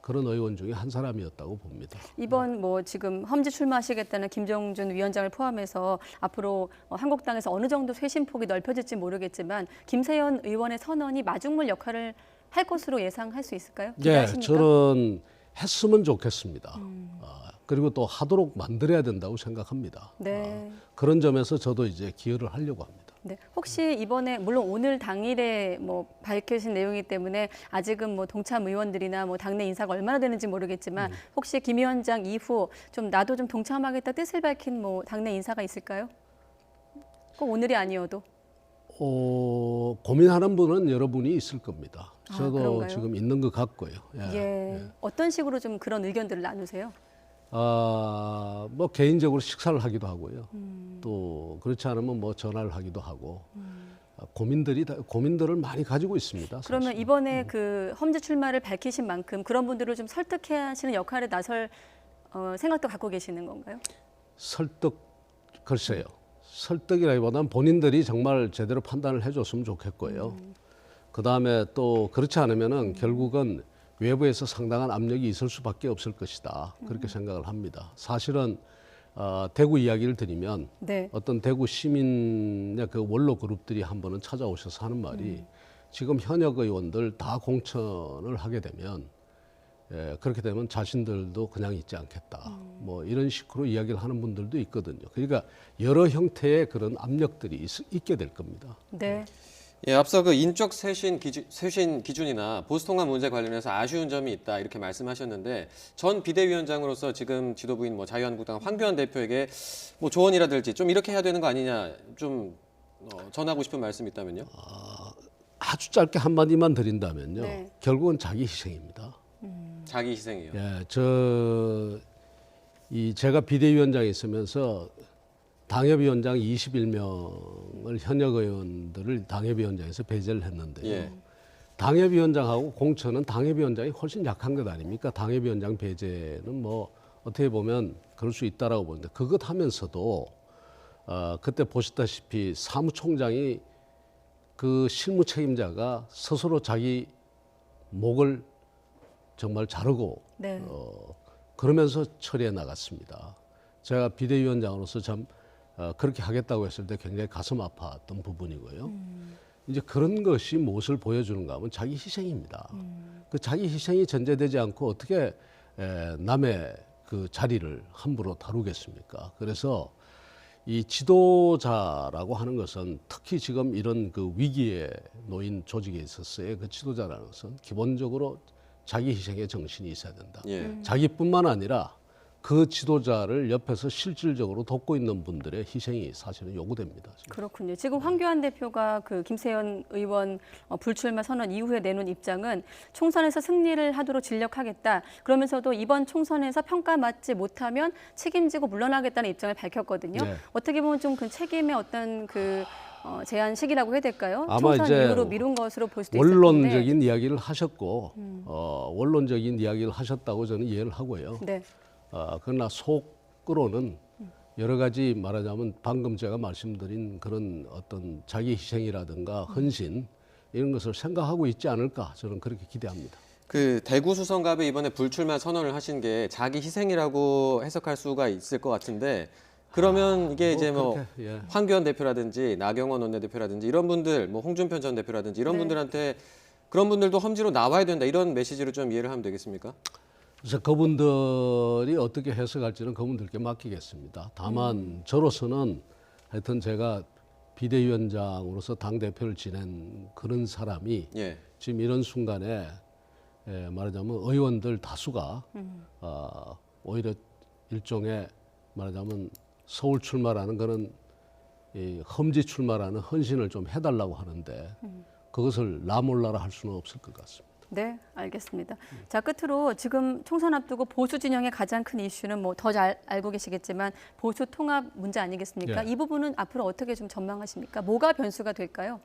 Speaker 11: 그런 의원 중에 한 사람이었다고 봅니다.
Speaker 1: 이번 뭐 지금 험지 출마하시겠다는 김정준 위원장을 포함해서 앞으로 한국당에서 어느 정도 쇄신폭이 넓혀질지 모르겠지만 김세현 의원의 선언이 마중물 역할을 할 것으로 예상할 수 있을까요?
Speaker 11: 네,
Speaker 1: 기대하십니까?
Speaker 11: 저는 했으면 좋겠습니다. 그리고 또 하도록 만들어야 된다고 생각합니다.
Speaker 1: 네.
Speaker 11: 그런 점에서 저도 이제 기여를 하려고 합니다.
Speaker 1: 네. 혹시 이번에 물론 오늘 당일에 뭐 밝혀진 내용이기 때문에 아직은 뭐 동참 의원들이나 뭐 당내 인사가 얼마나 되는지 모르겠지만 혹시 김 위원장 이후 좀 나도 좀 동참하겠다 뜻을 밝힌 뭐 당내 인사가 있을까요? 꼭 오늘이 아니어도.
Speaker 11: 고민하는 분은 여러분이 있을 겁니다. 저도
Speaker 1: 그런가요?
Speaker 11: 지금 있는 것 같고요.
Speaker 1: 예. 어떤 식으로 좀 그런 의견들을 나누세요?
Speaker 11: 뭐 개인적으로 식사를 하기도 하고요. 또 그렇지 않으면 뭐 전화를 하기도 하고 고민들을 많이 가지고 있습니다.
Speaker 1: 그러면
Speaker 11: 사실.
Speaker 1: 이번에 그 험지 출마를 밝히신 만큼 그런 분들을 좀 설득해야 하시는 역할에 나설 생각도 갖고 계시는 건가요?
Speaker 11: 글쎄요. 설득이라기보다는 본인들이 정말 제대로 판단을 해줬으면 좋겠고요. 그 다음에 또 그렇지 않으면은 결국은 외부에서 상당한 압력이 있을 수밖에 없을 것이다. 그렇게 생각을 합니다. 사실은 대구 이야기를 드리면
Speaker 1: 네.
Speaker 11: 어떤 대구 시민의 그 원로 그룹들이 한 번은 찾아오셔서 하는 말이 지금 현역 의원들 다 공천을 하게 되면 그렇게 되면 자신들도 그냥 있지 않겠다. 뭐 이런 식으로 이야기를 하는 분들도 있거든요. 그러니까 여러 형태의 그런 압력들이 있게 될 겁니다.
Speaker 1: 네.
Speaker 2: 예, 앞서 그 인적 쇄신 기준이나 보수통합 문제 관련해서 아쉬운 점이 있다 이렇게 말씀하셨는데 전 비대위원장으로서 지금 지도부인 뭐 자유한국당 황교안 대표에게 뭐 조언이라든지 좀 이렇게 해야 되는 거 아니냐 좀 전하고 싶은 말씀 있다면요?
Speaker 11: 아주 짧게 한마디만 드린다면요.
Speaker 1: 네.
Speaker 11: 결국은 자기 희생입니다.
Speaker 2: 자기 희생이요.
Speaker 11: 예, 제가 비대위원장에 있으면서 당협위원장 21명을 현역 의원들을 당협위원장에서 배제를 했는데요.
Speaker 2: 예.
Speaker 11: 당협위원장하고 공천은 당협위원장이 훨씬 약한 것 아닙니까? 당협위원장 배제는 뭐 어떻게 보면 그럴 수 있다라고 보는데 그것 하면서도 그때 보셨다시피 사무총장이 그 실무 책임자가 스스로 자기 목을 정말 자르고
Speaker 1: 네.
Speaker 11: 그러면서 처리해 나갔습니다. 제가 비대위원장으로서 참 그렇게 하겠다고 했을 때 굉장히 가슴 아팠던 부분이고요. 이제 그런 것이 무엇을 보여주는가 하면 자기 희생입니다. 그 자기 희생이 전제되지 않고 어떻게 남의 그 자리를 함부로 다루겠습니까? 그래서 이 지도자라고 하는 것은 특히 지금 이런 그 위기에 놓인 조직에 있어서의 그 지도자라는 것은 기본적으로 자기 희생의 정신이 있어야 된다.
Speaker 2: 예.
Speaker 11: 자기뿐만 아니라 그 지도자를 옆에서 실질적으로 돕고 있는 분들의 희생이 사실은 요구됩니다. 지금.
Speaker 1: 그렇군요. 지금 황교안 대표가 그 김세연 의원 불출마 선언 이후에 내놓은 입장은 총선에서 승리를 하도록 진력하겠다. 그러면서도 이번 총선에서 평가받지 못하면 책임지고 물러나겠다는 입장을 밝혔거든요.
Speaker 11: 네.
Speaker 1: 어떻게 보면 좀 그 책임의 어떤 그 제한 시기라고 해야 될까요?
Speaker 11: 아마
Speaker 1: 총선
Speaker 11: 이제
Speaker 1: 이후로 미룬 것으로 볼 수도 있을 텐데.
Speaker 11: 원론적인 이야기를 하셨고 원론적인 이야기를 하셨다고 저는 이해를 하고요.
Speaker 1: 네.
Speaker 11: 그러나 속으로는 여러 가지 말하자면 방금 제가 말씀드린 그런 어떤 자기 희생이라든가 헌신 이런 것을 생각하고 있지 않을까 저는 그렇게 기대합니다.
Speaker 2: 그 대구 수성갑에 이번에 불출마 선언을 하신 게 자기 희생이라고 해석할 수가 있을 것 같은데 그러면 이게 이제 뭐
Speaker 11: 그렇게, 예.
Speaker 2: 황교안 대표라든지 나경원 원내대표라든지 이런 분들, 뭐 홍준표 전 대표라든지 이런
Speaker 1: 네.
Speaker 2: 분들한테 그런 분들도 험지로 나와야 된다 이런 메시지로 좀 이해를 하면 되겠습니까?
Speaker 11: 그래서 그분들이 어떻게 해석할지는 그분들께 맡기겠습니다. 다만 저로서는 하여튼 제가 비대위원장으로서 당대표를 지낸 그런 사람이
Speaker 2: 예.
Speaker 11: 지금 이런 순간에 말하자면 의원들 다수가 오히려 일종의 말하자면 서울 출마라는 그런 이 험지 출마라는 헌신을 좀 해달라고 하는데 그것을 나 몰라라 할 수는 없을 것 같습니다.
Speaker 1: 네, 알겠습니다. 자, 끝으로 지금 총선 앞두고 보수 진영의 가장 큰 이슈는 뭐 더 잘 알고 계시겠지만 보수 통합 문제 아니겠습니까?
Speaker 11: 예.
Speaker 1: 이 부분은 앞으로 어떻게 좀 전망하십니까? 뭐가 변수가 될까요?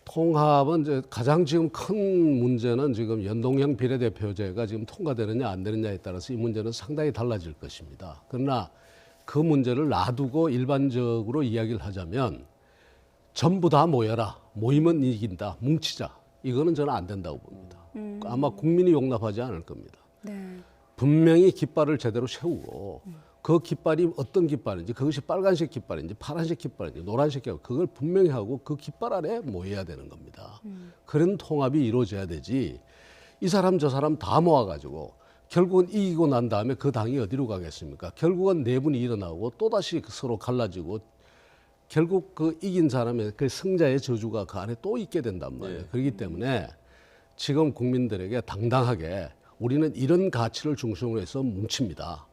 Speaker 11: 통합은 이제 가장 지금 큰 문제는 지금 연동형 비례대표제가 지금 통과되느냐 안 되느냐에 따라서 이 문제는 상당히 달라질 것입니다. 그러나 그 문제를 놔두고 일반적으로 이야기를 하자면 전부 다 모여라. 모이면 이긴다. 뭉치자. 이거는 저는 안 된다고 봅니다. 아마 국민이 용납하지 않을 겁니다.
Speaker 1: 네.
Speaker 11: 분명히 깃발을 제대로 세우고 그 깃발이 어떤 깃발인지, 그것이 빨간색 깃발인지 파란색 깃발인지 노란색 깃발, 그걸 분명히 하고 그 깃발 아래 모여야 되는 겁니다. 그런 통합이 이루어져야 되지, 이 사람 저 사람 다 모아가지고 결국은 이기고 난 다음에 그 당이 어디로 가겠습니까? 결국은 내분이 일어나고 또다시 서로 갈라지고 결국 그 이긴 사람의 그 승자의 저주가 그 안에 또 있게 된단 말이에요. 그렇기 때문에 지금 국민들에게 당당하게 우리는 이런 가치를 중심으로 해서 뭉칩니다.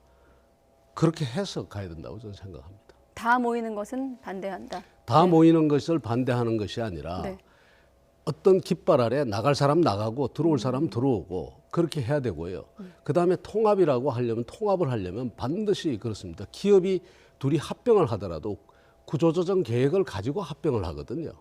Speaker 11: 그렇게 해서 가야 된다고 저는 생각합니다.
Speaker 1: 다 모이는 것은 반대한다.
Speaker 11: 다 모이는 것을 반대하는 것이 아니라 어떤 깃발 아래 나갈 사람 나가고 들어올 사람 들어오고 그렇게 해야 되고요. 그다음에 통합이라고 하려면, 통합을 하려면 반드시 그렇습니다. 기업이 둘이 합병을 하더라도 구조조정 계획을 가지고 합병을 하거든요.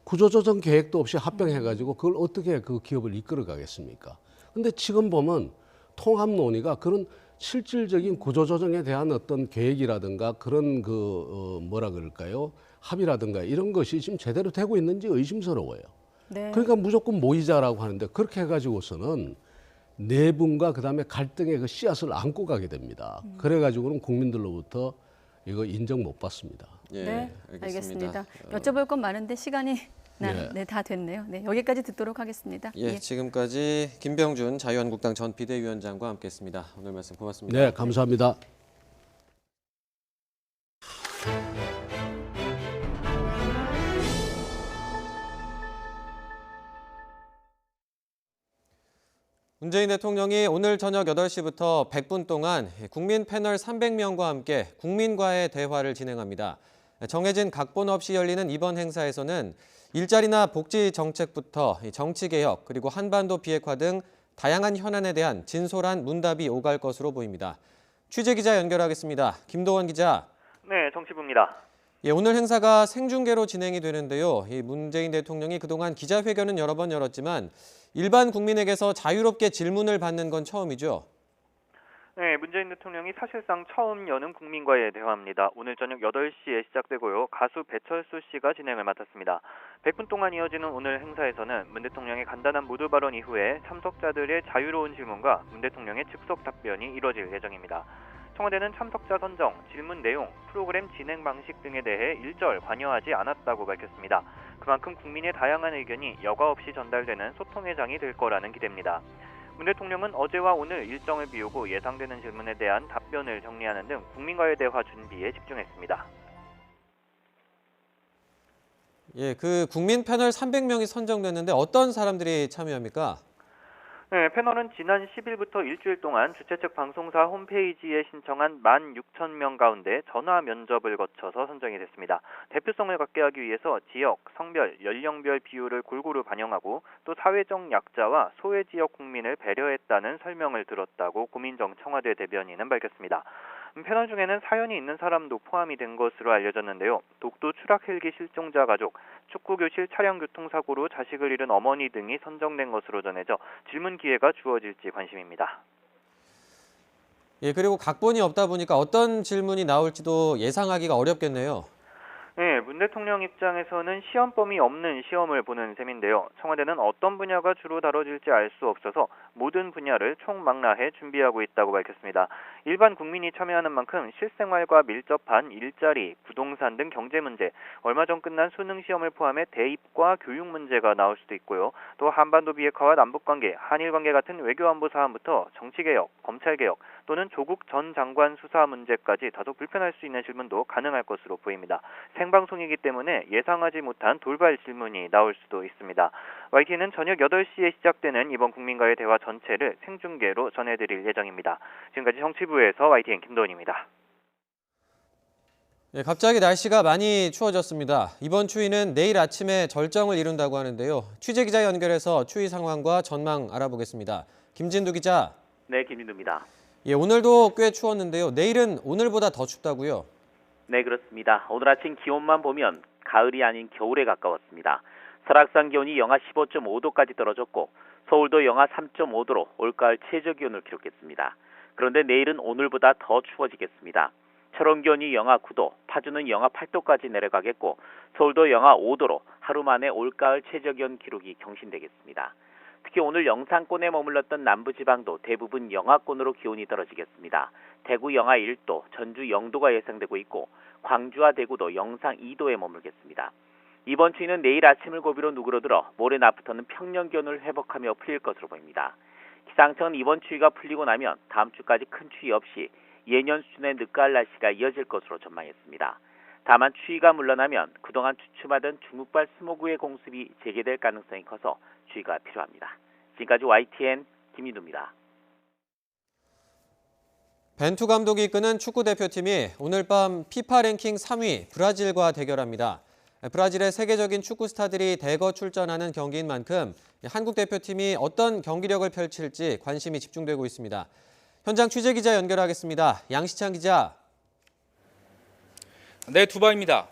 Speaker 11: 구조조정 계획도 없이 합병해가지고 그걸 어떻게 그 기업을 이끌어 가겠습니까? 근데 지금 보면 통합 논의가 그런 실질적인 구조조정에 대한 어떤 계획이라든가 그런 뭐라 그럴까요? 합의라든가 이런 것이 지금 제대로 되고 있는지 의심스러워요. 그러니까 무조건 모이자라고 하는데 그렇게 해가지고서는 내분과 그다음에 갈등의 그 씨앗을 안고 가게 됩니다. 그래가지고는 국민들로부터 이거 인정 못 받습니다.
Speaker 1: 네, 알겠습니다. 여쭤볼 건 많은데 시간이 다 됐네요. 네, 여기까지 듣도록 하겠습니다.
Speaker 2: 지금까지 김병준 자유한국당 전 비대위원장과 함께했습니다. 오늘 말씀 고맙습니다.
Speaker 11: 네, 감사합니다.
Speaker 2: 문재인 대통령이 오늘 저녁 8시부터 100분 동안 국민 패널 300명과 함께 국민과의 대화를 진행합니다. 정해진 각본 없이 열리는 이번 행사에서는 일자리나 복지 정책부터 정치개혁 그리고 한반도 비핵화 등 다양한 현안에 대한 진솔한 문답이 오갈 것으로 보입니다. 취재기자 연결하겠습니다. 김도원 기자.
Speaker 3: 네, 정치부입니다.
Speaker 2: 오늘 행사가 생중계로 진행이 되는데요. 문재인 대통령이 그동안 기자회견은 여러 번 열었지만 일반 국민에게서 자유롭게 질문을 받는 건 처음이죠.
Speaker 3: 네, 문재인 대통령이 사실상 처음 여는 국민과의 대화입니다. 오늘 저녁 8시에 시작되고요. 가수 배철수 씨가 진행을 맡았습니다. 100분 동안 이어지는 오늘 행사에서는 문 대통령의 간단한 모두 발언 이후에 참석자들의 자유로운 질문과 문 대통령의 즉석 답변이 이뤄질 예정입니다. 청와대는 참석자 선정, 질문 내용, 프로그램 진행 방식 등에 대해 일절 관여하지 않았다고 밝혔습니다. 그만큼 국민의 다양한 의견이 여과 없이 전달되는 소통의 장이 될 거라는 기대입니다. 문 대통령은 어제와 오늘 일정을 비우고 예상되는 질문에 대한 답변을 정리하는 등 국민과의 대화 준비에 집중했습니다.
Speaker 2: 그 국민 패널 300명이 선정됐는데 어떤 사람들이 참여합니까?
Speaker 3: 네, 패널은 지난 10일부터 일주일 동안 주최 측 방송사 홈페이지에 신청한 16,000명 가운데 전화 면접을 거쳐서 선정이 됐습니다. 대표성을 갖게 하기 위해서 지역, 성별, 연령별 비율을 골고루 반영하고 또 사회적 약자와 소외 지역 국민을 배려했다는 설명을 들었다고 고민정 청와대 대변인은 밝혔습니다. 패널 중에는 사연이 있는 사람도 포함이 된 것으로 알려졌는데요. 독도 추락 헬기 실종자 가족, 축구교실 차량 교통사고로 자식을 잃은 어머니 등이 선정된 것으로 전해져 질문 기회가 주어질지 관심입니다.
Speaker 2: 그리고 각본이 없다 보니까 어떤 질문이 나올지도 예상하기가 어렵겠네요.
Speaker 3: 네, 문 대통령 입장에서는 시험범위 없는 시험을 보는 셈인데요. 청와대는 어떤 분야가 주로 다뤄질지 알 수 없어서 모든 분야를 총망라해 준비하고 있다고 밝혔습니다. 일반 국민이 참여하는 만큼 실생활과 밀접한 일자리, 부동산 등 경제 문제, 얼마 전 끝난 수능 시험을 포함해 대입과 교육 문제가 나올 수도 있고요. 또 한반도 비핵화와 남북관계, 한일관계 같은 외교안보 사안부터 정치개혁, 검찰개혁 또는 조국 전 장관 수사 문제까지 다소 불편할 수 있는 질문도 가능할 것으로 보입니다. 생방송이기 때문에 예상하지 못한 돌발 질문이 나올 수도 있습니다. YTN은 저녁 8시에 시작되는 이번 국민과의 대화 전체를 생중계로 전해드릴 예정입니다. 지금까지 정치부에서 YTN 김도원입니다.
Speaker 2: 갑자기 날씨가 많이 추워졌습니다. 이번 추위는 내일 아침에 절정을 이룬다고 하는데요. 취재기자 연결해서 추위 상황과 전망 알아보겠습니다. 김진두 기자.
Speaker 12: 네, 김진두입니다.
Speaker 2: 오늘도 꽤 추웠는데요. 내일은 오늘보다 더 춥다고요?
Speaker 12: 네, 그렇습니다. 오늘 아침 기온만 보면 가을이 아닌 겨울에 가까웠습니다. 설악산 기온이 영하 15.5도까지 떨어졌고 서울도 영하 3.5도로 올가을 최저기온을 기록했습니다. 그런데 내일은 오늘보다 더 추워지겠습니다. 철원 기온이 영하 9도, 파주는 영하 8도까지 내려가겠고 서울도 영하 5도로 하루 만에 올가을 최저기온 기록이 경신되겠습니다. 특히 오늘 영상권에 머물렀던 남부지방도 대부분 영하권으로 기온이 떨어지겠습니다. 대구 영하 1도, 전주 0도가 예상되고 있고 광주와 대구도 영상 2도에 머물겠습니다. 이번 추위는 내일 아침을 고비로 누그러들어 모레 낮부터는 평년 기온을 회복하며 풀릴 것으로 보입니다. 기상청은 이번 추위가 풀리고 나면 다음 주까지 큰 추위 없이 예년 수준의 늦가을 날씨가 이어질 것으로 전망했습니다. 다만 추위가 물러나면 그동안 주춤하던 중국발 스모그의 공습이 재개될 가능성이 커서 주의가 필요합니다. 지금까지 YTN 김인우입니다.
Speaker 2: 벤투 감독이 이끄는 축구 대표팀이 오늘 밤 피파 랭킹 3위 브라질과 대결합니다. 브라질의 세계적인 축구 스타들이 대거 출전하는 경기인 만큼 한국 대표팀이 어떤 경기력을 펼칠지 관심이 집중되고 있습니다. 현장 취재 기자 연결하겠습니다. 양시창 기자.
Speaker 13: 네, 두바입니다.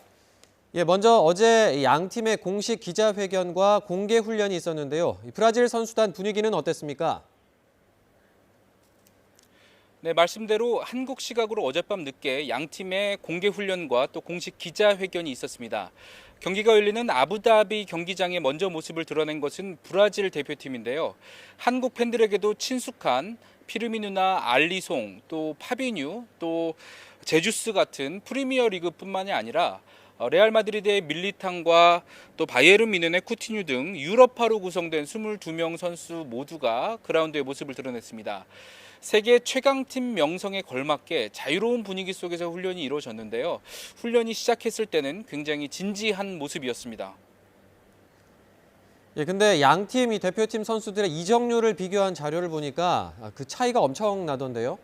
Speaker 2: 먼저 어제 양 팀의 공식 기자회견과 공개 훈련이 있었는데요. 브라질 선수단 분위기는 어땠습니까?
Speaker 13: 네, 말씀대로 한국 시각으로 어젯밤 늦게 양 팀의 공개 훈련과 또 공식 기자회견이 있었습니다. 경기가 열리는 아부다비 경기장에 먼저 모습을 드러낸 것은 브라질 대표팀인데요. 한국 팬들에게도 친숙한 피르미누나 알리송, 또 파비뉴, 또 제주스 같은 프리미어 리그뿐만이 아니라 레알 마드리드의 밀리탕과 또 바이에른 뮌헨의 쿠티뉴 등 유럽파로 구성된 22명 선수 모두가 그라운드에 모습을 드러냈습니다. 세계 최강팀 명성에 걸맞게 자유로운 분위기 속에서 훈련이 이루어졌는데요. 훈련이 시작했을 때는 굉장히 진지한 모습이었습니다.
Speaker 2: 근데 양 팀 이 대표팀 선수들의 이적률을 비교한 자료를 보니까 그 차이가 엄청 나던데요.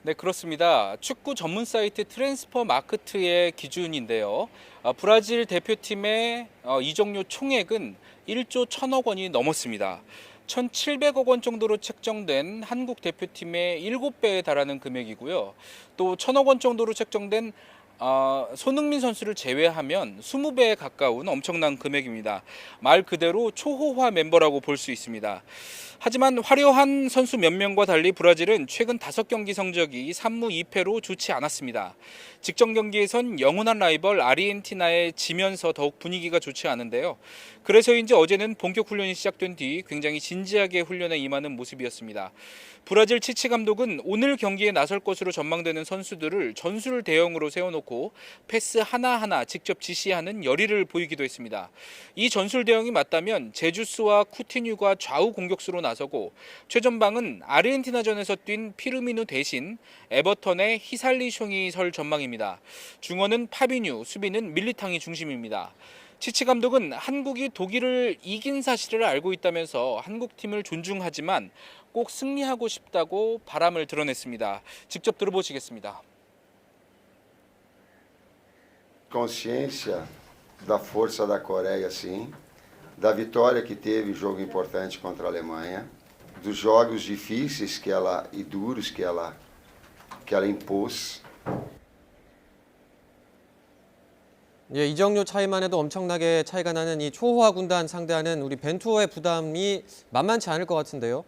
Speaker 13: 네, 그렇습니다. 축구 전문 사이트 트랜스퍼 마크트의 기준인데요. 브라질 대표팀의 이적료 총액은 1조 1,000억 원이 넘었습니다. 1,700억 원 정도로 책정된 한국 대표팀의 7배에 달하는 금액이고요. 또 1,000억 원 정도로 책정된 손흥민 선수를 제외하면 20배에 가까운 엄청난 금액입니다. 말 그대로 초호화 멤버라고 볼 수 있습니다. 하지만 화려한 선수 몇 명과 달리 브라질은 최근 5경기 성적이 3무 2패로 좋지 않았습니다. 직전 경기에선 영원한 라이벌 아르헨티나에 지면서 더욱 분위기가 좋지 않은데요. 그래서인지 어제는 본격 훈련이 시작된 뒤 굉장히 진지하게 훈련에 임하는 모습이었습니다. 브라질 치치 감독은 오늘 경기에 나설 것으로 전망되는 선수들을 전술 대형으로 세워놓고 패스 하나하나 직접 지시하는 열의를 보이기도 했습니다. 이 전술 대형이 맞다면 제주스와 쿠티뉴가 좌우 공격수로 나서고 최전방은 아르헨티나전에서 뛴 피르미누 대신 에버턴의 히살리숑이 설 전망입니다. 중원은 파비뉴, 수비는 밀리탕이 중심입니다. 치치 감독은 한국이 독일을 이긴 사실을 알고 있다면서 한국팀을 존중하지만 꼭 승리하고 싶다고 바람을 드러냈습니다. 직접 들어보시겠습니다.
Speaker 14: Consciência da força da Coreia, sim, da vitória que teve, jogo importante contra a Alemanha, dos jogos difíceis e duros que ela impôs.
Speaker 2: 이적료 차이만 해도 엄청나게 차이가 나는 이 초호화 군단 상대하는 우리 벤투어의 부담이 만만치 않을 것 같은데요.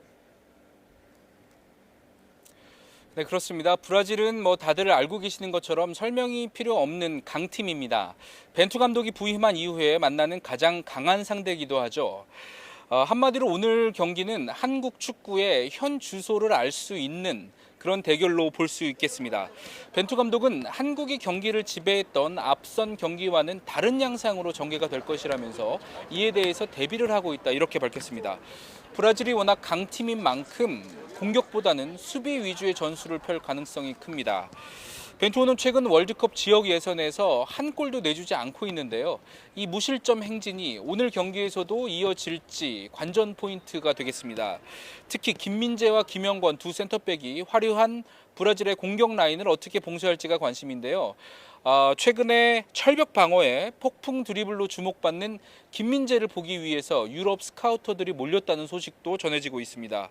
Speaker 13: 네, 그렇습니다. 브라질은 다들 알고 계시는 것처럼 설명이 필요 없는 강팀입니다. 벤투 감독이 부임한 이후에 만나는 가장 강한 상대이기도 하죠. 한마디로 오늘 경기는 한국 축구의 현 주소를 알 수 있는 그런 대결로 볼 수 있겠습니다. 벤투 감독은 한국이 경기를 지배했던 앞선 경기와는 다른 양상으로 전개가 될 것이라면서 이에 대해서 대비를 하고 있다 이렇게 밝혔습니다. 브라질이 워낙 강팀인 만큼 공격보다는 수비 위주의 전술을 펼 가능성이 큽니다. 벤투어는 최근 월드컵 지역 예선에서 한 골도 내주지 않고 있는데요. 이 무실점 행진이 오늘 경기에서도 이어질지 관전 포인트가 되겠습니다. 특히 김민재와 김영권 두 센터백이 화려한 브라질의 공격 라인을 어떻게 봉쇄할지가 관심인데요. 최근에 철벽 방어에 폭풍 드리블로 주목받는 김민재를 보기 위해서 유럽 스카우터들이 몰렸다는 소식도 전해지고 있습니다.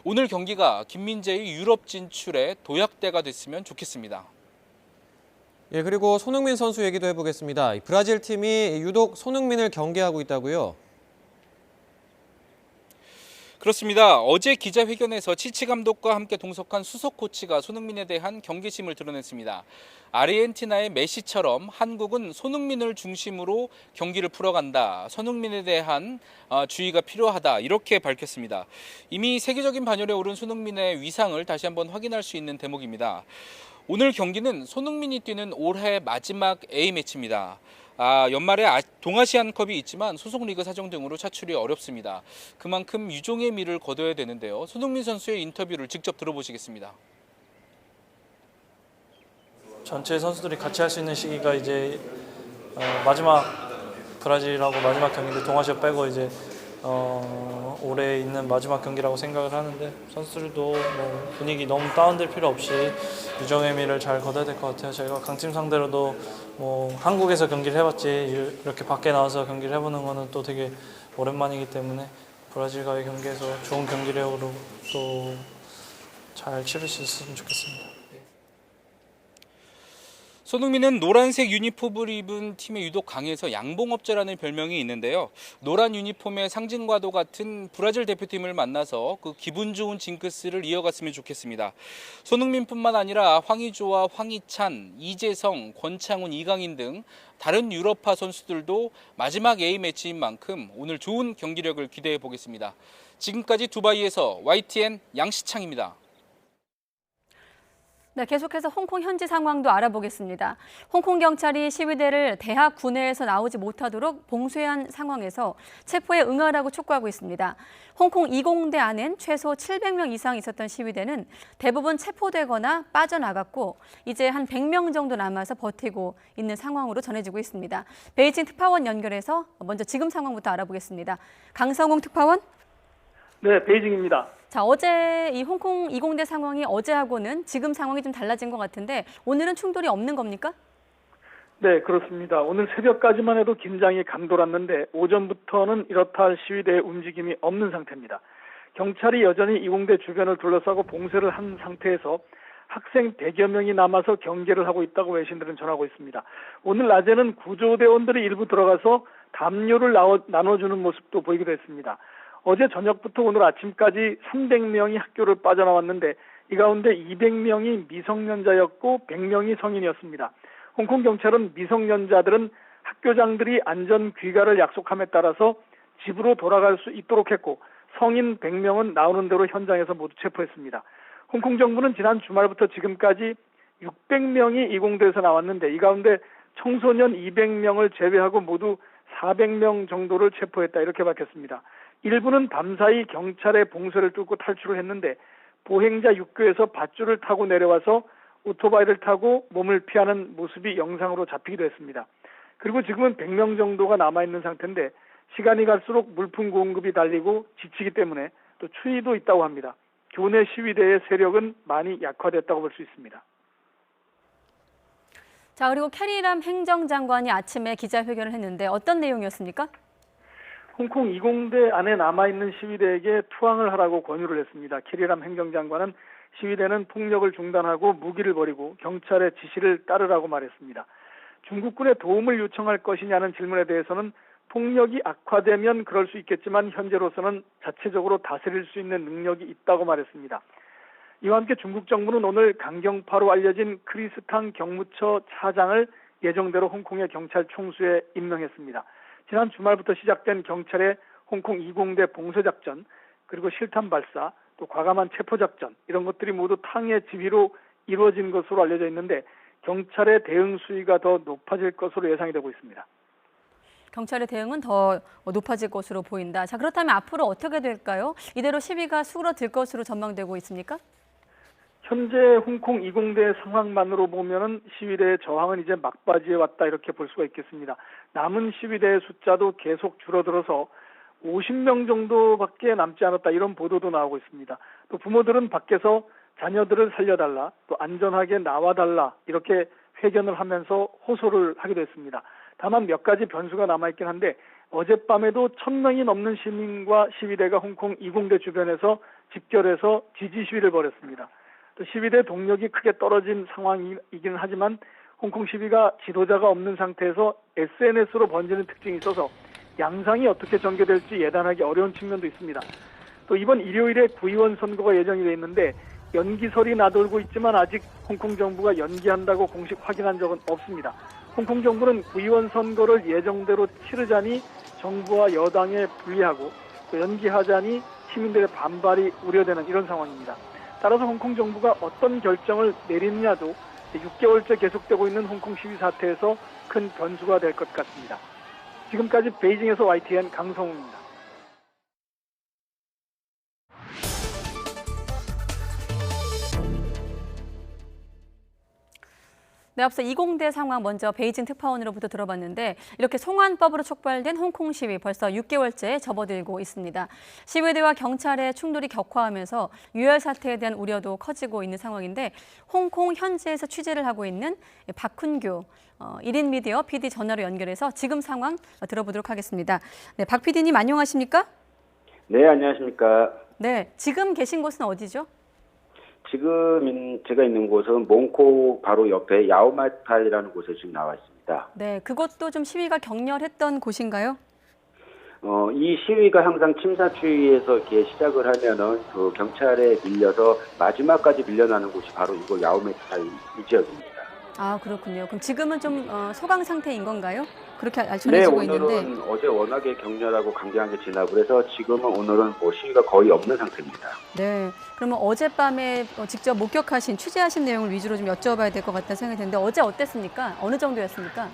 Speaker 13: 오늘 경기가 김민재의 유럽 진출에 도약대가 됐으면 좋겠습니다.
Speaker 2: 그리고 손흥민 선수 얘기도 해보겠습니다. 브라질 팀이 유독 손흥민을 경계하고 있다고요?
Speaker 13: 그렇습니다. 어제 기자회견에서 치치 감독과 함께 동석한 수석 코치가 손흥민에 대한 경계심을 드러냈습니다. 아르헨티나의 메시처럼 한국은 손흥민을 중심으로 경기를 풀어간다. 손흥민에 대한 주의가 필요하다. 이렇게 밝혔습니다. 이미 세계적인 반열에 오른 손흥민의 위상을 다시 한번 확인할 수 있는 대목입니다. 오늘 경기는 손흥민이 뛰는 올해 마지막 A매치입니다. 연말에 동아시안컵이 있지만 소속 리그 사정 등으로 차출이 어렵습니다. 그만큼 유종의 미를 거둬야 되는데요. 손흥민 선수의 인터뷰를 직접 들어보시겠습니다.
Speaker 15: 전체 선수들이 같이 할 수 있는 시기가 이제 마지막 브라질하고 마지막 경기인데 동아시아 빼고 이제 올해 있는 마지막 경기라고 생각을 하는데 선수들도 뭐 분위기 너무 다운될 필요 없이 유종의 미를 잘 거둬야 될 것 같아요. 저희가 강팀 상대로도 뭐 한국에서 경기를 해봤지 이렇게 밖에 나와서 경기를 해보는 거는 또 되게 오랜만이기 때문에 브라질과의 경기에서 좋은 경기력으로 또 잘 치를 수 있었으면 좋겠습니다.
Speaker 13: 손흥민은 노란색 유니폼을 입은 팀에 유독 강해서 양봉업자라는 별명이 있는데요. 노란 유니폼의 상징과도 같은 브라질 대표팀을 만나서 그 기분 좋은 징크스를 이어갔으면 좋겠습니다. 손흥민뿐만 아니라 황의조와 황희찬, 이재성, 권창훈, 이강인 등 다른 유럽파 선수들도 마지막 A매치인 만큼 오늘 좋은 경기력을 기대해 보겠습니다. 지금까지 두바이에서 YTN 양시창입니다.
Speaker 1: 네, 계속해서 홍콩 현지 상황도 알아보겠습니다. 홍콩 경찰이 시위대를 대학 구내에서 나오지 못하도록 봉쇄한 상황에서 체포에 응하라고 촉구하고 있습니다. 홍콩 이공대 안엔 최소 700명 이상 있었던 시위대는 대부분 체포되거나 빠져나갔고 이제 한 100명 정도 남아서 버티고 있는 상황으로 전해지고 있습니다. 베이징 특파원 연결해서 먼저 지금 상황부터 알아보겠습니다. 강성웅 특파원.
Speaker 16: 네, 베이징입니다.
Speaker 1: 자, 어제 이 홍콩 이공대 상황이 어제하고는 지금 상황이 좀 달라진 것 같은데 오늘은 충돌이 없는 겁니까?
Speaker 16: 네, 그렇습니다. 오늘 새벽까지만 해도 긴장이 감돌았는데 오전부터는 이렇다 할 시위대의 움직임이 없는 상태입니다. 경찰이 여전히 이공대 주변을 둘러싸고 봉쇄를 한 상태에서 학생 100여 명이 남아서 경계를 하고 있다고 외신들은 전하고 있습니다. 오늘 낮에는 구조대원들이 일부 들어가서 담요를 나눠주는 모습도 보이기도 했습니다. 어제 저녁부터 오늘 아침까지 300명이 학교를 빠져나왔는데 이 가운데 200명이 미성년자였고 100명이 성인이었습니다. 홍콩 경찰은 미성년자들은 학교장들이 안전 귀가를 약속함에 따라서 집으로 돌아갈 수 있도록 했고 성인 100명은 나오는 대로 현장에서 모두 체포했습니다. 홍콩 정부는 지난 주말부터 지금까지 600명이 이공대에서 나왔는데 이 가운데 청소년 200명을 제외하고 모두 400명 정도를 체포했다 이렇게 밝혔습니다. 일부는 밤사이 경찰의 봉쇄를 뚫고 탈출을 했는데 보행자 육교에서 밧줄을 타고 내려와서 오토바이를 타고 몸을 피하는 모습이 영상으로 잡히기도 했습니다. 그리고 지금은 100명 정도가 남아있는 상태인데 시간이 갈수록 물품 공급이 달리고 지치기 때문에 또 추위도 있다고 합니다. 교내 시위대의 세력은 많이 약화됐다고 볼 수 있습니다.
Speaker 1: 자, 그리고 캐리람 행정장관이 아침에 기자회견을 했는데 어떤 내용이었습니까?
Speaker 16: 홍콩 이공대 안에 남아있는 시위대에게 투항을 하라고 권유를 했습니다. 캐리람 행정장관은 시위대는 폭력을 중단하고 무기를 버리고 경찰의 지시를 따르라고 말했습니다. 중국군의 도움을 요청할 것이냐는 질문에 대해서는 폭력이 악화되면 그럴 수 있겠지만 현재로서는 자체적으로 다스릴 수 있는 능력이 있다고 말했습니다. 이와 함께 중국 정부는 오늘 강경파로 알려진 크리스탕 경무처 차장을 예정대로 홍콩의 경찰 총수에 임명했습니다. 지난 주말부터 시작된 경찰의 홍콩 이공대 봉쇄작전, 그리고 실탄 발사, 또 과감한 체포작전 이런 것들이 모두 탕의 지휘로 이루어진 것으로 알려져 있는데 경찰의 대응 수위가 더 높아질 것으로 예상이 되고 있습니다.
Speaker 1: 경찰의 대응은 더 높아질 것으로 보인다. 자, 그렇다면 앞으로 어떻게 될까요? 이대로 시위가 수그러들 것으로 전망되고 있습니까?
Speaker 16: 현재 홍콩 이공대 상황만으로 보면은 시위대의 저항은 이제 막바지에 왔다 이렇게 볼 수가 있겠습니다. 남은 시위대의 숫자도 계속 줄어들어서 50명 정도밖에 남지 않았다 이런 보도도 나오고 있습니다. 또 부모들은 밖에서 자녀들을 살려달라, 또 안전하게 나와달라 이렇게 회견을 하면서 호소를 하기도 했습니다. 다만 몇 가지 변수가 남아있긴 한데 어젯밤에도 1000명이 넘는 시민과 시위대가 홍콩 이공대 주변에서 집결해서 지지 시위를 벌였습니다. 또 시위대 동력이 크게 떨어진 상황이긴 하지만 홍콩 시위가 지도자가 없는 상태에서 SNS로 번지는 특징이 있어서 양상이 어떻게 전개될지 예단하기 어려운 측면도 있습니다. 또 이번 일요일에 구의원 선거가 예정이 돼 있는데 연기설이 나돌고 있지만 아직 홍콩 정부가 연기한다고 공식 확인한 적은 없습니다. 홍콩 정부는 구의원 선거를 예정대로 치르자니 정부와 여당에 불리하고 또 연기하자니 시민들의 반발이 우려되는 이런 상황입니다. 따라서 홍콩 정부가 어떤 결정을 내리느냐도 6개월째 계속되고 있는 홍콩 시위 사태에서 큰 변수가 될 것 같습니다. 지금까지 베이징에서 YTN 강성우입니다.
Speaker 1: 네, 앞서 이공대 상황 먼저 베이징 특파원으로부터 들어봤는데 이렇게 송환법으로 촉발된 홍콩 시위 벌써 6개월째 접어들고 있습니다. 시위대와 경찰의 충돌이 격화하면서 유혈 사태에 대한 우려도 커지고 있는 상황인데 홍콩 현지에서 취재를 하고 있는 박훈규 1인 미디어 PD 전화로 연결해서 지금 상황 들어보도록 하겠습니다. 네, 박 PD님 안녕하십니까?
Speaker 17: 네, 안녕하십니까?
Speaker 1: 네, 지금 계신 곳은 어디죠?
Speaker 17: 지금 제가 있는 곳은 몽코 바로 옆에 야오마타이라는 곳에 지금 나와 있습니다.
Speaker 1: 네, 그것도 좀 시위가 격렬했던 곳인가요?
Speaker 17: 이 시위가 항상 침사추이에서 이렇게 시작을 하면은 그 경찰에 밀려서 마지막까지 밀려나는 곳이 바로 이곳 야오마타이 이 지역입니다.
Speaker 1: 아, 그렇군요. 그럼 지금은 좀 소강 상태인 건가요? 그렇게 전해지고
Speaker 17: 네,
Speaker 1: 있는데.
Speaker 17: 오늘은 어제 워낙에 격렬하고 강경하게 진압을 해서 지금은 오늘은 뭐 시위가 거의 없는 상태입니다.
Speaker 1: 네, 그러면 어젯밤에 직접 목격하신, 취재하신 내용을 위주로 좀 여쭤봐야 될 것 같다는 생각이 드는데 어제 어땠습니까? 어느 정도였습니까?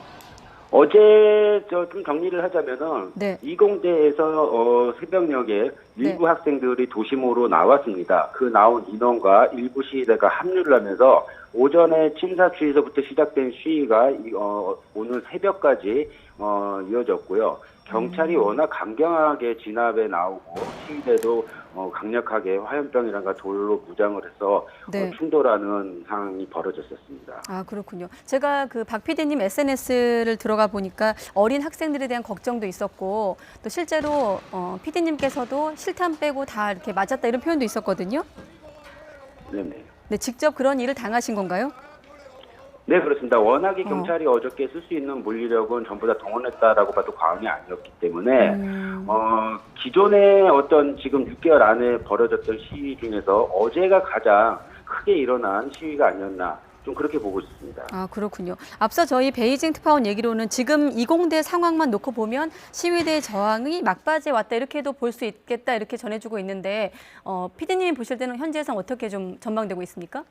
Speaker 17: 어제 좀 정리를 하자면은
Speaker 1: 네.
Speaker 17: 이공대에서 새벽녘에 일부 학생들이 도심으로 나왔습니다. 그 나온 인원과 일부 시위대가 합류를 하면서 오전에 침사추이에서부터 시작된 시위가 오늘 새벽까지 이어졌고요. 경찰이 워낙 강경하게 진압에 나오고 시위대도 강력하게 화염병이란가 돌로 무장을 해서
Speaker 1: 네.
Speaker 17: 충돌하는 상황이 벌어졌었습니다.
Speaker 1: 아, 그렇군요. 제가 그 박 PD님 SNS를 들어가 보니까 어린 학생들에 대한 걱정도 있었고 또 실제로 PD님께서도 실탄 빼고 다 이렇게 맞았다 이런 표현도 있었거든요.
Speaker 17: 네네.
Speaker 1: 네, 직접 그런 일을 당하신 건가요?
Speaker 17: 네, 그렇습니다. 워낙에 경찰이 어저께 쓸 수 있는 물리력은 전부 다 동원했다라고 봐도 과언이 아니었기 때문에 기존의 어떤 지금 6개월 안에 벌어졌던 시위 중에서 어제가 가장 크게 일어난 시위가 아니었나 좀 그렇게 보고 있습니다.
Speaker 1: 아, 그렇군요. 앞서 저희 베이징 특파원 얘기로는 지금 이공대 상황만 놓고 보면 시위대의 저항이 막바지에 왔다 이렇게도 볼 수 있겠다 이렇게 전해주고 있는데 PD님이 보실 때는 현지에서 어떻게 좀 전망되고 있습니까?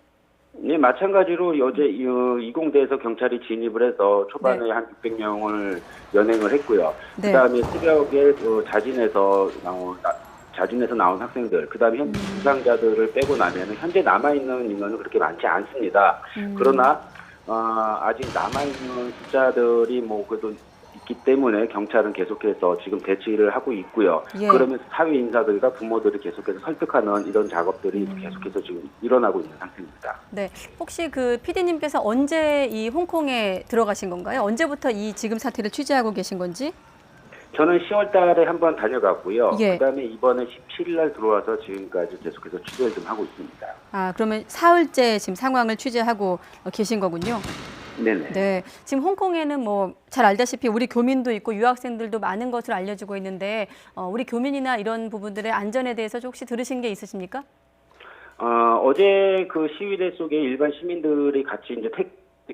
Speaker 17: 네, 마찬가지로 어제 이공대에서 경찰이 진입을 해서 초반에 한 600명을 연행을 했고요.
Speaker 1: 네.
Speaker 17: 그다음에 새벽에 자진해서 나온 학생들, 그다음에 현재 부상자들을 빼고 나면은 현재 남아있는 인원은 그렇게 많지 않습니다. 그러나 아직 남아있는 숫자들이 그래도 있기 때문에 경찰은 계속해서 지금 대치를 하고 있고요.
Speaker 1: 예.
Speaker 17: 그러면서 사회 인사들과 부모들이 계속해서 설득하는 이런 작업들이 계속해서 지금 일어나고 있는 상태입니다.
Speaker 1: 네, 혹시 그 PD님께서 언제 이 홍콩에 들어가신 건가요? 언제부터 이 지금 사태를 취재하고 계신 건지?
Speaker 17: 저는 10월 달에 한번 다녀갔고요.
Speaker 1: 예.
Speaker 17: 그다음에 이번에 17일 날 들어와서 지금까지 계속해서 취재를 좀 하고 있습니다.
Speaker 1: 아, 그러면 사흘째 지금 상황을 취재하고 계신 거군요.
Speaker 17: 네네.
Speaker 1: 네, 지금 홍콩에는 잘 알다시피 우리 교민도 있고 유학생들도 많은 것으로 알려지고 있는데 우리 교민이나 이런 부분들의 안전에 대해서 혹시 들으신 게 있으십니까?
Speaker 17: 어제 그 시위대 속에 일반 시민들이 같이 이제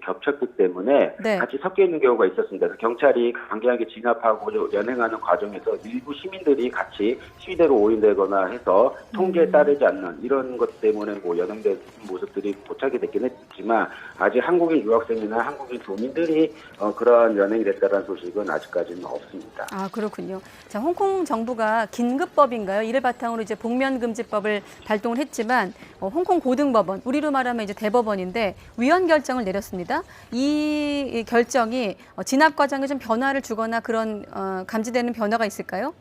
Speaker 17: 겹쳤기 때문에
Speaker 1: 네.
Speaker 17: 같이 섞여 있는 경우가 있었습니다. 그래서 경찰이 강경하게 진압하고 연행하는 과정에서 일부 시민들이 같이 시위대로 오인되거나 해서 통제에 따르지 않는 이런 것 때문에 연행된 모습들이 포착이 됐긴 했지만 아직 한국인 유학생이나 한국인 교민들이 그러한 연행이 됐다는 소식은 아직까지는 없습니다.
Speaker 1: 아, 그렇군요. 자, 홍콩 정부가 긴급법인가요? 이를 바탕으로 이제 복면금지법을 발동을 했지만 홍콩 고등법원, 우리로 말하면 이제 대법원인데 위헌 결정을 내렸습니다. 이 결정이 진압 과정에 좀 변화를 주거나 그런 감지되는 변화가 있을까요?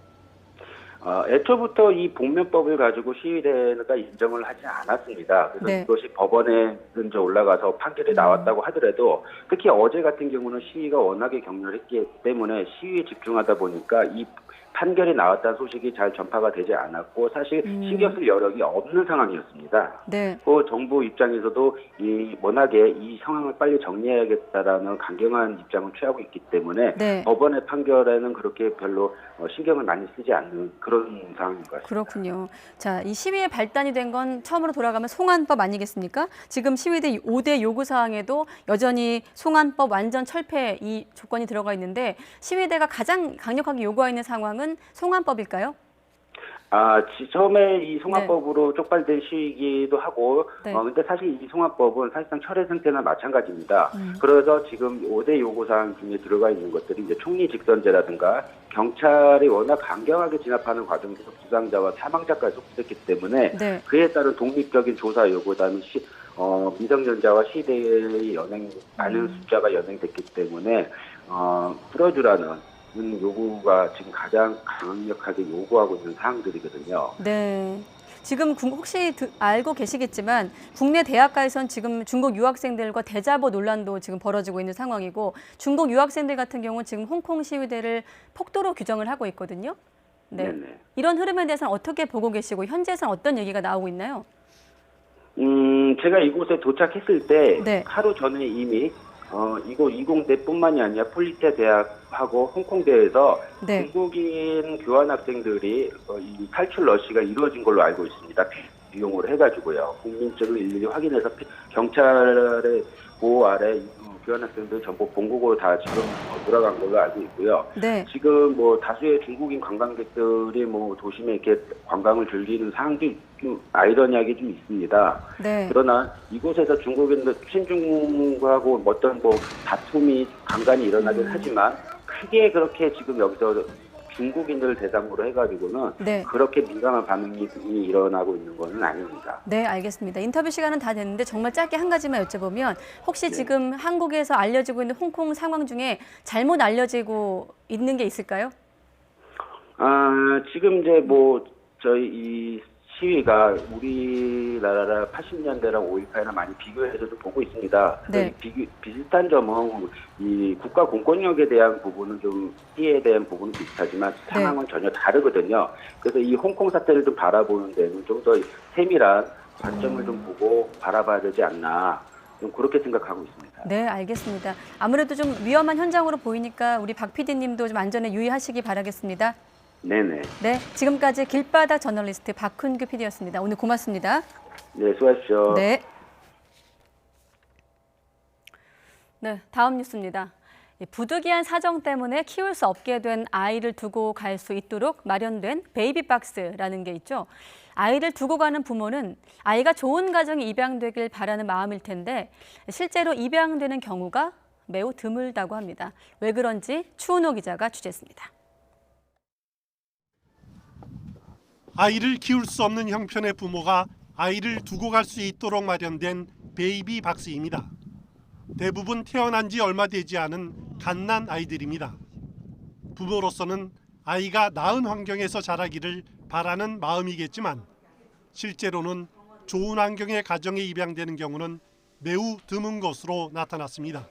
Speaker 17: 애초부터 이 복면법을 가지고 시위대가 인정을 하지 않았습니다. 그래서
Speaker 1: 네.
Speaker 17: 이것이 법원에 이제 올라가서 판결이 나왔다고 하더라도 특히 어제 같은 경우는 시위가 워낙에 격렬했기 때문에 시위에 집중하다 보니까 이 판결이 나왔다는 소식이 잘 전파가 되지 않았고 사실 신경 쓸 여력이 없는 상황이었습니다.
Speaker 1: 네.
Speaker 17: 그 정부 입장에서도 워낙에 이 상황을 빨리 정리해야겠다라는 강경한 입장을 취하고 있기 때문에
Speaker 1: 네.
Speaker 17: 법원의 판결에는 그렇게 별로 신경을 많이 쓰지 않는 그런 그런 상황인 것 같습니다.
Speaker 1: 그렇군요. 자, 이 시위의 발단이 된 건 처음으로 돌아가면 송환법 아니겠습니까? 지금 시위대 5대 요구 사항에도 여전히 송환법 완전 철폐 이 조건이 들어가 있는데 시위대가 가장 강력하게 요구하고 있는 상황은 송환법일까요?
Speaker 17: 처음에 이 송환법으로 쪽발된 시기도 하고,
Speaker 1: 네.
Speaker 17: 근데 사실 이 송환법은 사실상 철회 상태나 마찬가지입니다. 그래서 지금 5대 요구사항 중에 들어가 있는 것들이 이제 총리 직선제라든가 경찰이 워낙 강경하게 진압하는 과정에서 부상자와 사망자까지 속출했기 때문에
Speaker 1: 네.
Speaker 17: 그에 따른 독립적인 조사 요구, 그다음에 미성년자와 시대의 연행 많은 숫자가 연행됐기 때문에 풀어주라는 요구가 지금 가장 강력하게 요구하고 있는 사항들이거든요.
Speaker 1: 네. 지금 혹시 알고 계시겠지만 국내 대학가에선 지금 중국 유학생들과 대자보 논란도 지금 벌어지고 있는 상황이고 중국 유학생들 같은 경우는 지금 홍콩 시위대를 폭도로 규정을 하고 있거든요. 네.
Speaker 17: 네네.
Speaker 1: 이런 흐름에 대해서는 어떻게 보고 계시고 현지에서는 어떤 얘기가 나오고 있나요?
Speaker 17: 제가 이곳에 도착했을 때
Speaker 1: 네.
Speaker 17: 하루 전에 이미 이곳 이공대뿐만이 아니라 폴리테 대학하고 홍콩대에서
Speaker 1: 네.
Speaker 17: 중국인 교환학생들이 이 탈출 러시가 이루어진 걸로 알고 있습니다. 이용을 해가지고요. 국민증을 일일이 확인해서 경찰의 보호 아래 교환학생들 전부 본국으로 다 지금 돌아간 걸로 알고 있고요.
Speaker 1: 네.
Speaker 17: 지금 뭐 다수의 중국인 관광객들이 뭐 도심에 이렇게 관광을 즐기는 상황도 좀 아이러니하게 좀 있습니다.
Speaker 1: 네.
Speaker 17: 그러나 이곳에서 중국인들 친중하고 어떤 뭐 다툼이 간간히 일어나긴 하지만 크게 그렇게 지금 여기서 중국인들을 대상으로 해가지고는
Speaker 1: 네.
Speaker 17: 그렇게 민감한 반응이 일어나고 있는 것은 아닙니다.
Speaker 1: 네, 알겠습니다. 인터뷰 시간은 다 됐는데 정말 짧게 한 가지만 여쭤보면 혹시
Speaker 17: 네.
Speaker 1: 지금 한국에서 알려지고 있는 홍콩 상황 중에 잘못 알려지고 있는 게 있을까요?
Speaker 17: 지금 이제 뭐 저희 이 시위가 우리나라 80년대랑 5.18이나 많이 비교해서 좀 보고 있습니다.
Speaker 1: 네.
Speaker 17: 비슷한 점은 이 국가 공권력에 대한 부분은 좀 피해에 대한 부분은 비슷하지만 상황은 전혀 다르거든요. 그래서 이 홍콩 사태를 좀 바라보는 데는 좀 더 세밀한 관점을 좀 보고 바라봐야 되지 않나. 좀 그렇게 생각하고 있습니다.
Speaker 1: 네, 알겠습니다. 아무래도 좀 위험한 현장으로 보이니까 우리 박 PD님도 좀 안전에 유의하시기 바라겠습니다.
Speaker 17: 네네.
Speaker 1: 네, 지금까지 길바닥 저널리스트 박훈규 PD였습니다. 오늘 고맙습니다.
Speaker 17: 네, 수고하십시오.
Speaker 1: 네. 네, 다음 뉴스입니다. 부득이한 사정 때문에 키울 수 없게 된 아이를 두고 갈 수 있도록 마련된 베이비박스라는 게 있죠. 아이를 두고 가는 부모는 아이가 좋은 가정에 입양되길 바라는 마음일 텐데 실제로 입양되는 경우가 매우 드물다고 합니다. 왜 그런지 추은호 기자가 취재했습니다.
Speaker 18: 아이를 키울 수 없는 형편의 부모가 아이를 두고 갈 수 있도록 마련된 베이비 박스입니다. 대부분 태어난 지 얼마 되지 않은 갓난 아이들입니다. 부모로서는 아이가 나은 환경에서 자라기를 바라는 마음이겠지만 실제로는 좋은 환경의 가정에 입양되는 경우는 매우 드문 것으로 나타났습니다.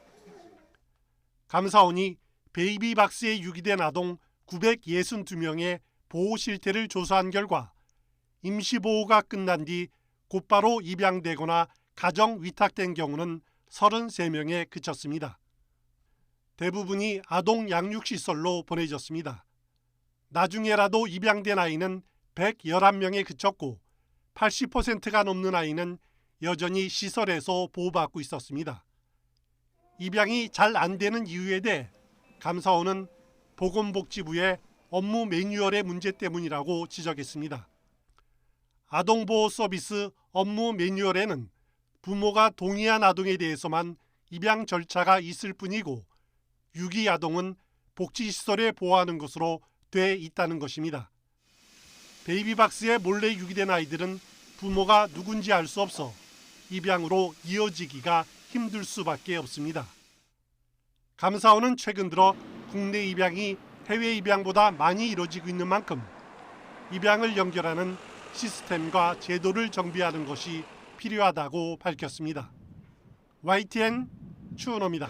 Speaker 18: 감사원이 베이비 박스에 유기된 아동 962명의 보호 실태를 조사한 결과 임시보호가 끝난 뒤 곧바로 입양되거나 가정 위탁된 경우는 33명에 그쳤습니다. 대부분이 아동 양육시설로 보내졌습니다. 나중에라도 입양된 아이는 111명에 그쳤고 80%가 넘는 아이는 여전히 시설에서 보호받고 있었습니다. 입양이 잘 안 되는 이유에 대해 감사원은 보건복지부의 업무 매뉴얼의 문제 때문이라고 지적했습니다. 아동보호 서비스 업무 매뉴얼에는 부모가 동의한 아동에 대해서만 입양 절차가 있을 뿐이고 유기 아동은 복지시설에 보호하는 것으로 돼 있다는 것입니다. 베이비박스에 몰래 유기된 아이들은 부모가 누군지 알 수 없어 입양으로 이어지기가 힘들 수밖에 없습니다. 감사원은 최근 들어 국내 입양이 해외 입양보다 많이 이루어지고 있는 만큼 입양을 연결하는 시스템과 제도를 정비하는 것이 필요하다고 밝혔습니다. YTN 추은호입니다.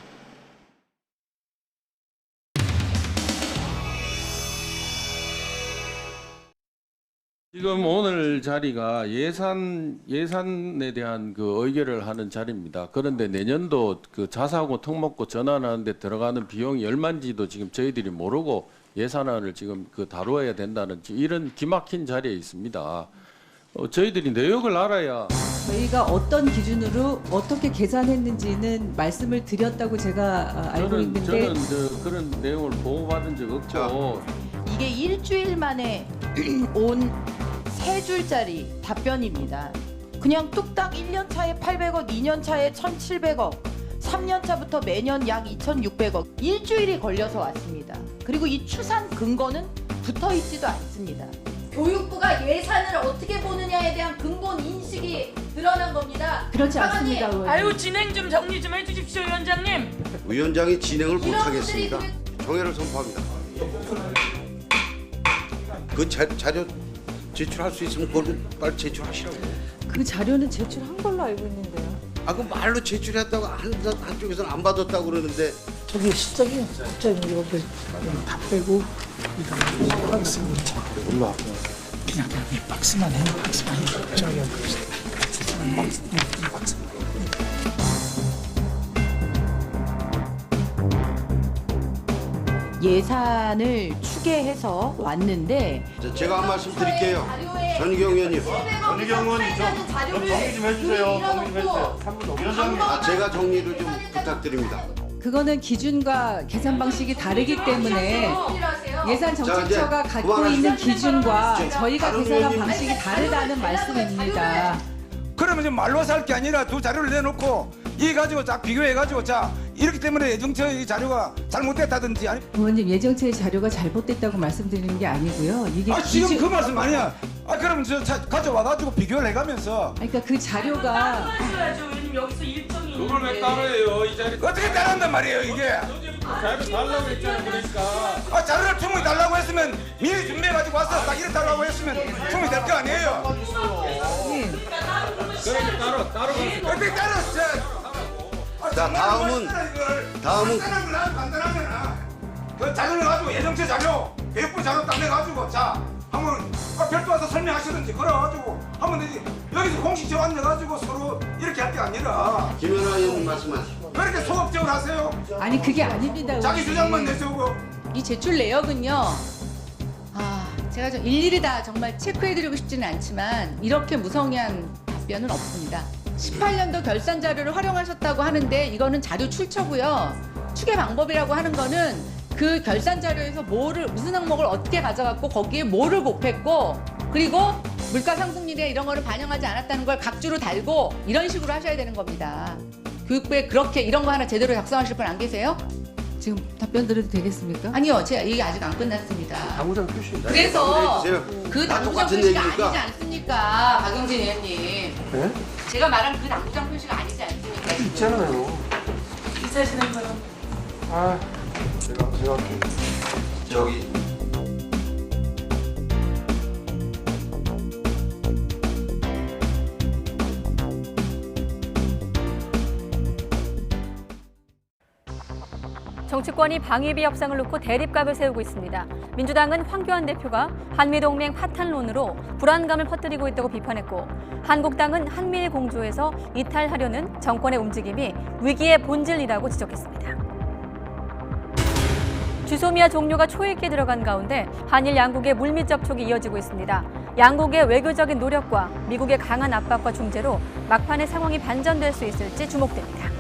Speaker 19: 지금 오늘 자리가 예산에 대한 그 의결을 하는 자리입니다. 그런데 내년도 그 자사고 특목고 전환하는 데 들어가는 비용이 얼마인지도 지금 저희들이 모르고 예산안을 지금 다루어야 된다는 이런 기막힌 자리에 있습니다. 저희들이 내역을 알아야.
Speaker 20: 저희가 어떤 기준으로 어떻게 계산했는지는 말씀을 드렸다고 제가 알고 있는데
Speaker 19: 저는 그런 내용을 보고받은 적 없고.
Speaker 10: 이게 일주일 만에 온 3줄짜리 답변입니다. 그냥 뚝딱 1년 차에 800억, 2년 차에 1,700억, 3년 차부터 매년 약 2,600억. 일주일이 걸려서 왔습니다. 그리고 이 추산 근거는 붙어 있지도 않습니다.
Speaker 21: 교육부가 예산을 어떻게 보느냐에 대한 근본 인식이 드러난 겁니다.
Speaker 20: 그렇지 않습니다, 의원님.
Speaker 21: 아유, 진행 좀 정리 좀 해주십시오, 위원장님.
Speaker 22: 위원장이 진행을 못하겠습니다. 정회를 선포합니다. 그 자료 제출할 수 있으면 그걸 빨리 제출하시라고.
Speaker 20: 그 자료는 제출한 걸로 알고 있는데요.
Speaker 22: 그 말로 제출했다고 한쪽에서는 안 받았다고 그러는데.
Speaker 23: 저기 시작이요. 갑자기 이렇게 다 빼고 이거 박스입니다.
Speaker 22: 올라.
Speaker 23: 그냥 이 박스만 해요. 박스만 해요. 저기 박스.
Speaker 10: 예산을 추계해서 왔는데
Speaker 22: 제가 한 말씀 드릴게요. 전희경 의원님.
Speaker 21: 전희경 의원님 좀 정리 좀 해주세요.
Speaker 22: 제가 정리를 좀 부탁드립니다.
Speaker 20: 그거는 기준과 계산 방식이 다르기 때문에 예산 정책처가 갖고 있는 기준과 저희가 계산한 방식이 다르다는 말씀입니다.
Speaker 24: 그러면 지금 말로 살 게 아니라 두 자료를 내놓고 이 가지고 딱 비교해가지고 이렇기 때문에 예정처의 자료가 잘못됐다든지 아니.
Speaker 20: 의원님, 예정처의 자료가 잘못됐다고 말씀드리는 게 아니고요. 이게
Speaker 24: 지금 그 말씀 아니야. 그럼 가져와가지고 비교를 해가면서.
Speaker 20: 그러니까 그 자료가.
Speaker 21: 따라줘야죠, 의원님. 여기서 일정이
Speaker 24: 그걸 왜 따라해요? 이 자리 어떻게 따라한단 말이에요 이게?
Speaker 19: 자료 달라고 했잖아요. 그러니까.
Speaker 24: 자료를 충분히 달라고 했으면 미리 준비해가지고 와서 딱 이래 달라고 했으면 충분히 될 거 아니에요?
Speaker 19: 그렇게 따로
Speaker 24: 어떻게 따로
Speaker 22: 자, 다음은
Speaker 24: 간단하잖아. 그 자료를 가지고 예정체 자료, 교육부 자료 딱 내가지고 한번 별도 와서 설명하시든지 그래가지고 하면 되지. 여기서 공식적으로 앉아가지고 서로 이렇게 할 게 아니라.
Speaker 22: 김연아 의원님 말씀하시죠.
Speaker 24: 왜 이렇게 소극적으로 하세요?
Speaker 20: 아니, 그게 아닙니다.
Speaker 24: 자기 주장만 내세우고.
Speaker 25: 이 제출 내역은요. 제가 좀 일일이 다 정말 체크해드리고 싶지는 않지만 이렇게 무성의한 답변은 없습니다. 18년도 결산 자료를 활용하셨다고 하는데 이거는 자료 출처고요. 추계 방법이라고 하는 거는 그 결산 자료에서 무슨 항목을 어떻게 가져갔고 거기에 뭐를 곱했고 그리고 물가 상승률에 이런 거를 반영하지 않았다는 걸 각주로 달고 이런 식으로 하셔야 되는 겁니다. 교육부에 그렇게 이런 거 하나 제대로 작성하실 분 안 계세요?
Speaker 20: 지금 답변 드려도 되겠습니까?
Speaker 25: 아니요, 제가 얘기 아직 안 끝났습니다.
Speaker 22: 당구장 표시.
Speaker 25: 그래서 그 당구장 표시가
Speaker 22: 얘기니까.
Speaker 25: 아니지 않습니까, 박용진 의원님?
Speaker 23: 네?
Speaker 25: 제가 말한 그 당구장 표시가 아니지 않습니까?
Speaker 23: 있잖아요.
Speaker 25: 있으시는 거요?
Speaker 23: 제가
Speaker 22: 저기.
Speaker 1: 정치권이 방위비 협상을 놓고 대립각을 세우고 있습니다. 민주당은 황교안 대표가 한미동맹 파탄론으로 불안감을 퍼뜨리고 있다고 비판했고, 한국당은 한미일 공조에서 이탈하려는 정권의 움직임이 위기의 본질이라고 지적했습니다. 주소미아 종료가 초읽기에 들어간 가운데 한일 양국의 물밑 접촉이 이어지고 있습니다. 양국의 외교적인 노력과 미국의 강한 압박과 중재로 막판의 상황이 반전될 수 있을지 주목됩니다.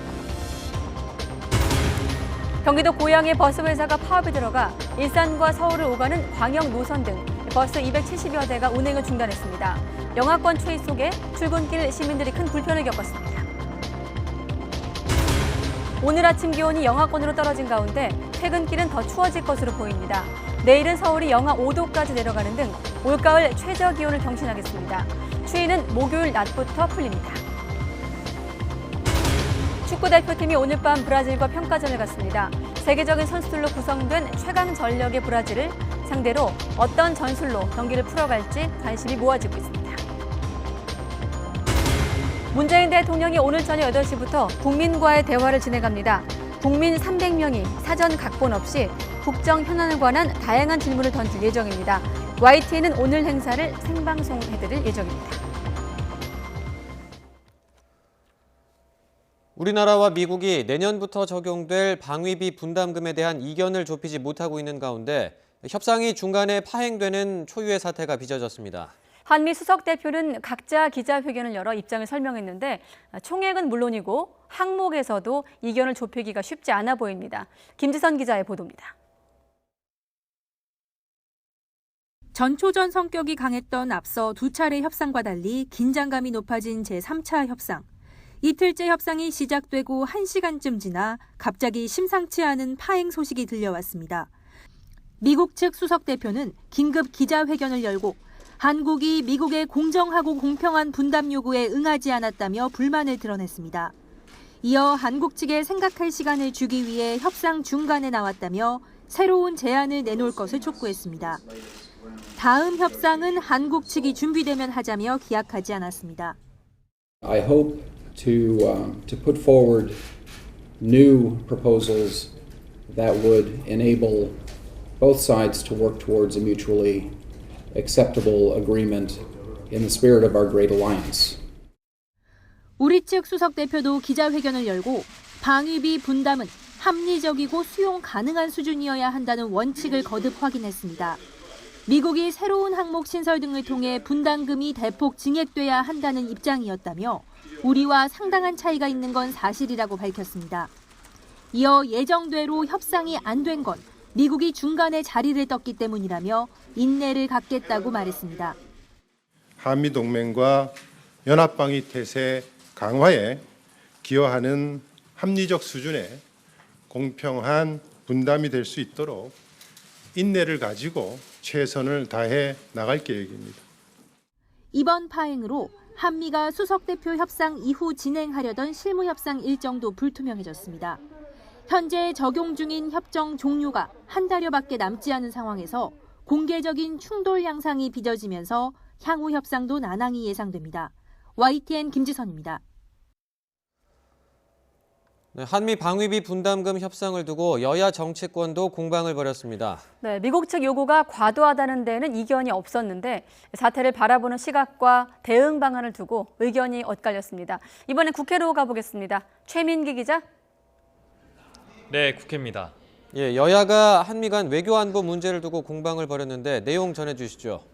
Speaker 1: 경기도 고양의 버스 회사가 파업에 들어가 일산과 서울을 오가는 광역 노선 등 버스 270여 대가 운행을 중단했습니다. 영하권 추위 속에 출근길 시민들이 큰 불편을 겪었습니다. 오늘 아침 기온이 영하권으로 떨어진 가운데 퇴근길은 더 추워질 것으로 보입니다. 내일은 서울이 영하 5도까지 내려가는 등 올가을 최저 기온을 경신하겠습니다. 추위는 목요일 낮부터 풀립니다. 축구대표팀이 오늘 밤 브라질과 평가전을 갖습니다. 세계적인 선수들로 구성된 최강 전력의 브라질을 상대로 어떤 전술로 경기를 풀어갈지 관심이 모아지고 있습니다. 문재인 대통령이 오늘 저녁 8시부터 국민과의 대화를 진행합니다. 국민 300명이 사전 각본 없이 국정 현안에 관한 다양한 질문을 던질 예정입니다. YTN은 오늘 행사를 생방송해드릴 예정입니다.
Speaker 2: 우리나라와 미국이 내년부터 적용될 방위비 분담금에 대한 이견을 좁히지 못하고 있는 가운데 협상이 중간에 파행되는 초유의 사태가 빚어졌습니다.
Speaker 1: 한미 수석 대표는 각자 기자회견을 열어 입장을 설명했는데 총액은 물론이고 항목에서도 이견을 좁히기가 쉽지 않아 보입니다. 김지선 기자의 보도입니다.
Speaker 5: 전초전 성격이 강했던 앞서 두 차례 협상과 달리 긴장감이 높아진 제3차 협상. 이틀째 협상이 시작되고 1시간쯤 지나 갑자기 심상치 않은 파행 소식이 들려왔습니다. 미국 측 수석 대표는 긴급 기자회견을 열고 한국이 미국의 공정하고 공평한 분담 요구에 응하지 않았다며 불만을 드러냈습니다. 이어 한국 측에 생각할 시간을 주기 위해 협상 중간에 나왔다며 새로운 제안을 내놓을 것을 촉구했습니다. 다음 협상은 한국 측이 준비되면 하자며 기약하지 않았습니다.
Speaker 6: I hope to put forward new proposals that would enable both sides to work towards a mutually acceptable agreement in the spirit of our great alliance.
Speaker 5: 우리 측 수석 대표도 기자회견을 열고 방위비 분담은 합리적이고 수용 가능한 수준이어야 한다는 원칙을 거듭 확인했습니다. 미국이 새로운 항목 신설 등을 통해 분담금이 대폭 증액돼야 한다는 입장이었다며 우리와 상당한 차이가 있는 건 사실이라고 밝혔습니다. 이어 예정대로 협상이 안 된 건 미국이 중간에 자리를 떴기 때문이라며 인내를 갖겠다고 말했습니다.
Speaker 7: 한미동맹과 연합방위 태세 강화에 기여하는 합리적 수준의 공평한 분담이 될 수 있도록 인내를 가지고 최선을 다해 나갈 계획입니다.
Speaker 5: 이번 파행으로 한미가 수석 대표 협상 이후 진행하려던 실무 협상 일정도 불투명해졌습니다. 현재 적용 중인 협정 종료가 한 달여밖에 남지 않은 상황에서 공개적인 충돌 양상이 빚어지면서 향후 협상도 난항이 예상됩니다. YTN 김지선입니다.
Speaker 2: 한미 방위비 분담금 협상을 두고 여야 정치권도 공방을 벌였습니다.
Speaker 1: 네, 미국 측 요구가 과도하다는 데에는 이견이 없었는데 사태를 바라보는 시각과 대응 방안을 두고 의견이 엇갈렸습니다. 이번엔 국회로 가보겠습니다. 최민기 기자.
Speaker 8: 네, 국회입니다.
Speaker 2: 예, 여야가 한미 간 외교 안보 문제를 두고 공방을 벌였는데 내용 전해주시죠.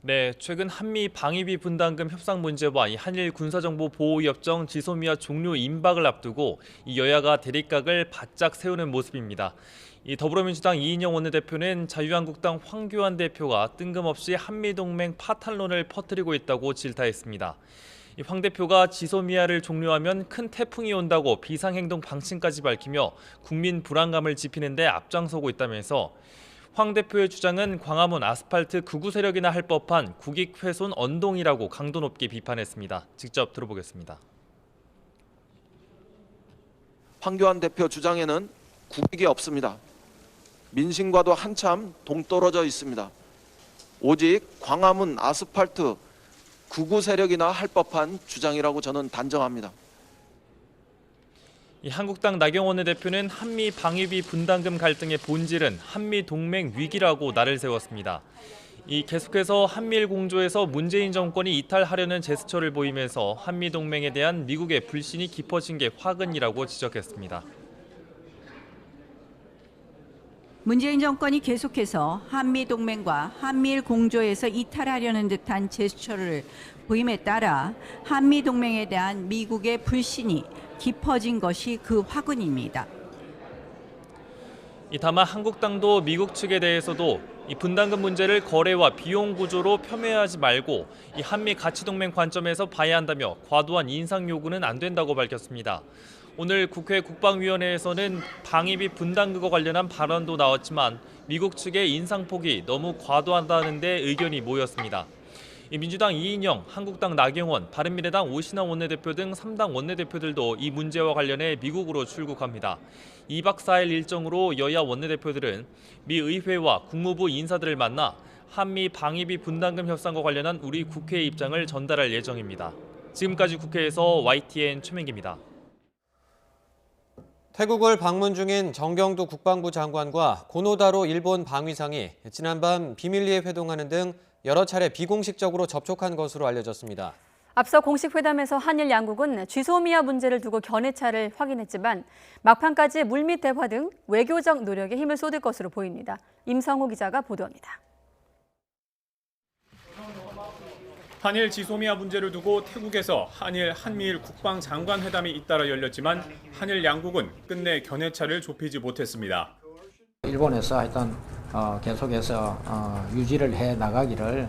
Speaker 8: 네, 최근 한미 방위비 분담금 협상 문제와 이 한일 군사정보 보호협정 지소미아 종료 임박을 앞두고 이 여야가 대립각을 바짝 세우는 모습입니다. 이 더불어민주당 이인영 원내대표는 자유한국당 황교안 대표가 뜬금없이 한미동맹 파탄론을 퍼뜨리고 있다고 질타했습니다. 황 대표가 지소미아를 종료하면 큰 태풍이 온다고 비상행동 방침까지 밝히며 국민 불안감을 짚히는 데 앞장서고 있다면서 황 대표의 주장은 광화문 아스팔트 극우 세력이나 할 법한 국익 훼손 언동이라고 강도 높게 비판했습니다. 직접 들어보겠습니다.
Speaker 9: 황교안 대표 주장에는 국익이 없습니다. 민심과도 한참 동떨어져 있습니다. 오직 광화문 아스팔트 극우 세력이나 할 법한 주장이라고 저는 단정합니다.
Speaker 8: 이 한국당 나경원 대표는 한미 방위비 분담금 갈등의 본질은 한미 동맹 위기라고 날을 세웠습니다. 이 계속해서 한미일 공조에서 문재인 정권이 이탈하려는 제스처를 보이면서 한미 동맹에 대한 미국의 불신이 깊어진 게 화근이라고 지적했습니다.
Speaker 26: 문재인 정권이 계속해서 한미 동맹과 한미일 공조에서 이탈하려는 듯한 제스처를 보임에 따라 한미 동맹에 대한 미국의 불신이 깊어진 것이 그 화근입니다.
Speaker 8: 다만 한국당도 미국 측에 대해서도 이 분담금 문제를 거래와 비용 구조로 폄훼하지 말고 이 한미 가치동맹 관점에서 봐야 한다며 과도한 인상 요구는 안 된다고 밝혔습니다. 오늘 국회 국방위원회에서는 방위비 분담금과 관련한 발언도 나왔지만 미국 측의 인상폭이 너무 과도하다는 데 의견이 모였습니다. 민주당 이인영, 한국당 나경원, 바른미래당 오신환 원내대표 등 3당 원내대표들도 이 문제와 관련해 미국으로 출국합니다. 2박 4일 일정으로 여야 원내대표들은 미 의회와 국무부 인사들을 만나 한미 방위비 분담금 협상과 관련한 우리 국회의 입장을 전달할 예정입니다. 지금까지 국회에서 YTN 최민기입니다.
Speaker 2: 태국을 방문 중인 정경두 국방부 장관과 고노다로 일본 방위상이 지난밤 비밀리에 회동하는 등 여러 차례 비공식적으로 접촉한 것으로 알려졌습니다.
Speaker 1: 앞서 공식 회담에서 한일 양국은 쥐소미아 문제를 두고 견해차를 확인했지만 막판까지 물밑 대화 등 외교적 노력에 힘을 쏟을 것으로 보입니다. 임성호 기자가 보도합니다.
Speaker 3: 한일 지소미아 문제를 두고 태국에서 한미일 국방장관회담이 잇따라 열렸지만 한일 양국은 끝내 견해차를 좁히지 못했습니다.
Speaker 4: 일본에서 하여튼 계속해서 유지를 해 나가기를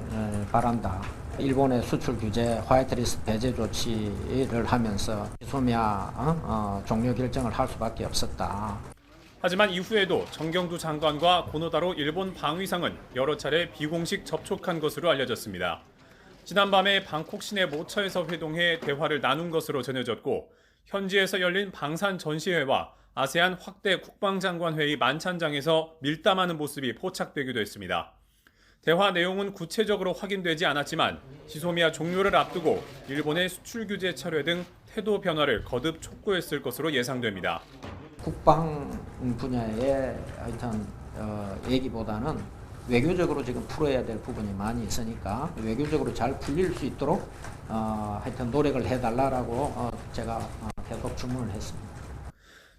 Speaker 4: 바란다. 일본의 수출 규제, 화이트리스트 배제 조치를 하면서 지소미아 종료 결정을 할 수밖에 없었다.
Speaker 3: 하지만 이후에도 정경두 장관과 고노다로 일본 방위상은 여러 차례 비공식 접촉한 것으로 알려졌습니다. 지난밤에 방콕 시내 모처에서 회동해 대화를 나눈 것으로 전해졌고 현지에서 열린 방산 전시회와 아세안 확대 국방장관 회의 만찬장에서 밀담하는 모습이 포착되기도 했습니다. 대화 내용은 구체적으로 확인되지 않았지만 지소미아 종료를 앞두고 일본의 수출 규제 철회 등 태도 변화를 거듭 촉구했을 것으로 예상됩니다.
Speaker 4: 국방 분야의 하여튼 얘기보다는 외교적으로 지금 풀어야 될 부분이 많이 있으니까 외교적으로 잘 풀릴 수 있도록 하여튼 노력을 해달라고 제가 계속 주문을 했습니다.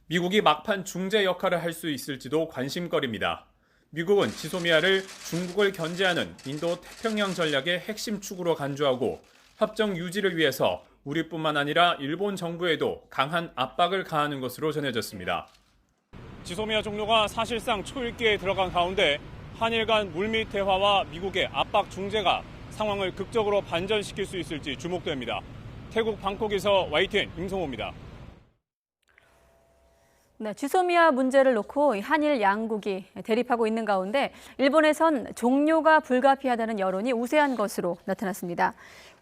Speaker 3: 미국이 막판 중재 역할을 할 수 있을지도 관심거리입니다. 미국은 지소미아를 중국을 견제하는 인도 태평양 전략의 핵심 축으로 간주하고 협정 유지를 위해서 우리뿐만 아니라 일본 정부에도 강한 압박을 가하는 것으로 전해졌습니다. 지소미아 종료가 사실상 초읽기에 들어간 가운데 한일 간 물밑 대화와 미국의 압박 중재가 상황을 극적으로 반전시킬 수 있을지 주목됩니다. 태국 방콕에서 YTN 임성호입니다.
Speaker 1: 네, 지소미아 문제를 놓고 한일 양국이 대립하고 있는 가운데 일본에선 종료가 불가피하다는 여론이 우세한 것으로 나타났습니다.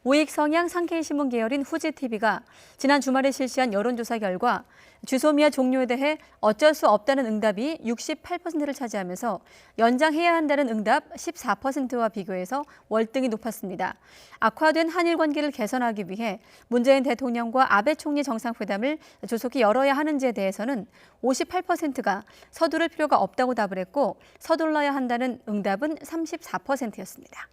Speaker 1: 우익 성향 상케이 신문 계열인 후지TV가 지난 주말에 실시한 여론조사 결과 지소미아 종료에 대해 어쩔 수 없다는 응답이 68%를 차지하면서 연장해야 한다는 응답 14%와 비교해서 월등히 높았습니다. 악화된 한일 관계를 개선하기 위해 문재인 대통령과 아베 총리 정상회담을 조속히 열어야 하는지에 대해서는 58%가 서두를 필요가 없다고 답을 했고 서둘러야 한다는 응답은 34%였습니다.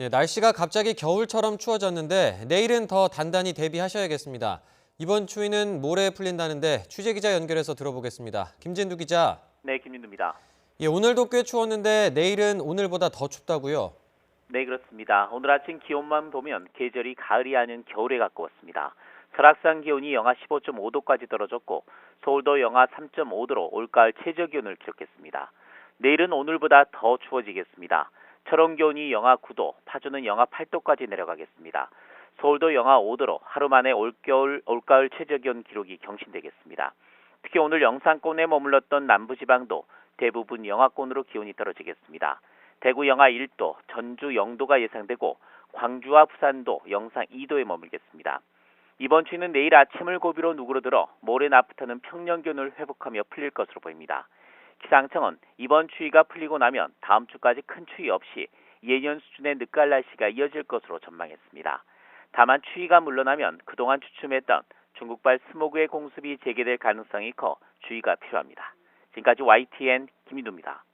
Speaker 2: 예, 날씨가 갑자기 겨울처럼 추워졌는데 내일은 더 단단히 대비하셔야겠습니다. 이번 추위는 모레 풀린다는데 취재기자 연결해서 들어보겠습니다. 김진두 기자.
Speaker 11: 네, 김진두입니다.
Speaker 2: 예, 오늘도 꽤 추웠는데 내일은 오늘보다 더 춥다고요?
Speaker 11: 네, 그렇습니다. 오늘 아침 기온만 보면 계절이 가을이 아닌 겨울에 가까웠습니다. 설악산 기온이 영하 15.5도까지 떨어졌고 서울도 영하 3.5도로 올가을 최저기온을 기록했습니다. 내일은 오늘보다 더 추워지겠습니다. 철원 기온이 영하 9도, 파주는 영하 8도까지 내려가겠습니다. 서울도 영하 5도로 하루 만에 올가을 최저기온 기록이 경신되겠습니다. 특히 오늘 영상권에 머물렀던 남부지방도 대부분 영하권으로 기온이 떨어지겠습니다. 대구 영하 1도, 전주 0도가 예상되고 광주와 부산도 영상 2도에 머물겠습니다. 이번 추위는 내일 아침을 고비로 누그러들어 모레 낮부터는 평년 기온을 회복하며 풀릴 것으로 보입니다. 기상청은 이번 추위가 풀리고 나면 다음 주까지 큰 추위 없이 예년 수준의 늦가을 날씨가 이어질 것으로 전망했습니다. 다만 추위가 물러나면 그동안 주춤했던 중국발 스모그의 공습이 재개될 가능성이 커 주의가 필요합니다. 지금까지 YTN 김인두입니다.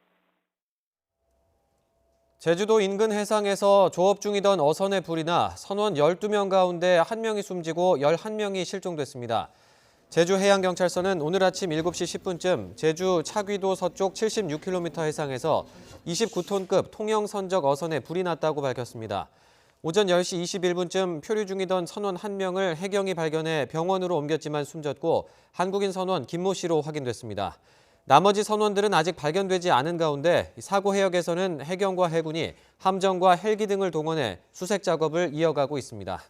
Speaker 2: 제주도 인근 해상에서 조업 중이던 어선의 불이 나 선원 12명 가운데 1명이 숨지고 11명이 실종됐습니다. 제주해양경찰서는 오늘 아침 7시 10분쯤 제주 차귀도 서쪽 76km 해상에서 29톤급 통영선적 어선에 불이 났다고 밝혔습니다. 오전 10시 21분쯤 표류 중이던 선원 1명을 해경이 발견해 병원으로 옮겼지만 숨졌고 한국인 선원 김모 씨로 확인됐습니다. 나머지 선원들은 아직 발견되지 않은 가운데 사고 해역에서는 해경과 해군이 함정과 헬기 등을 동원해 수색 작업을 이어가고 있습니다.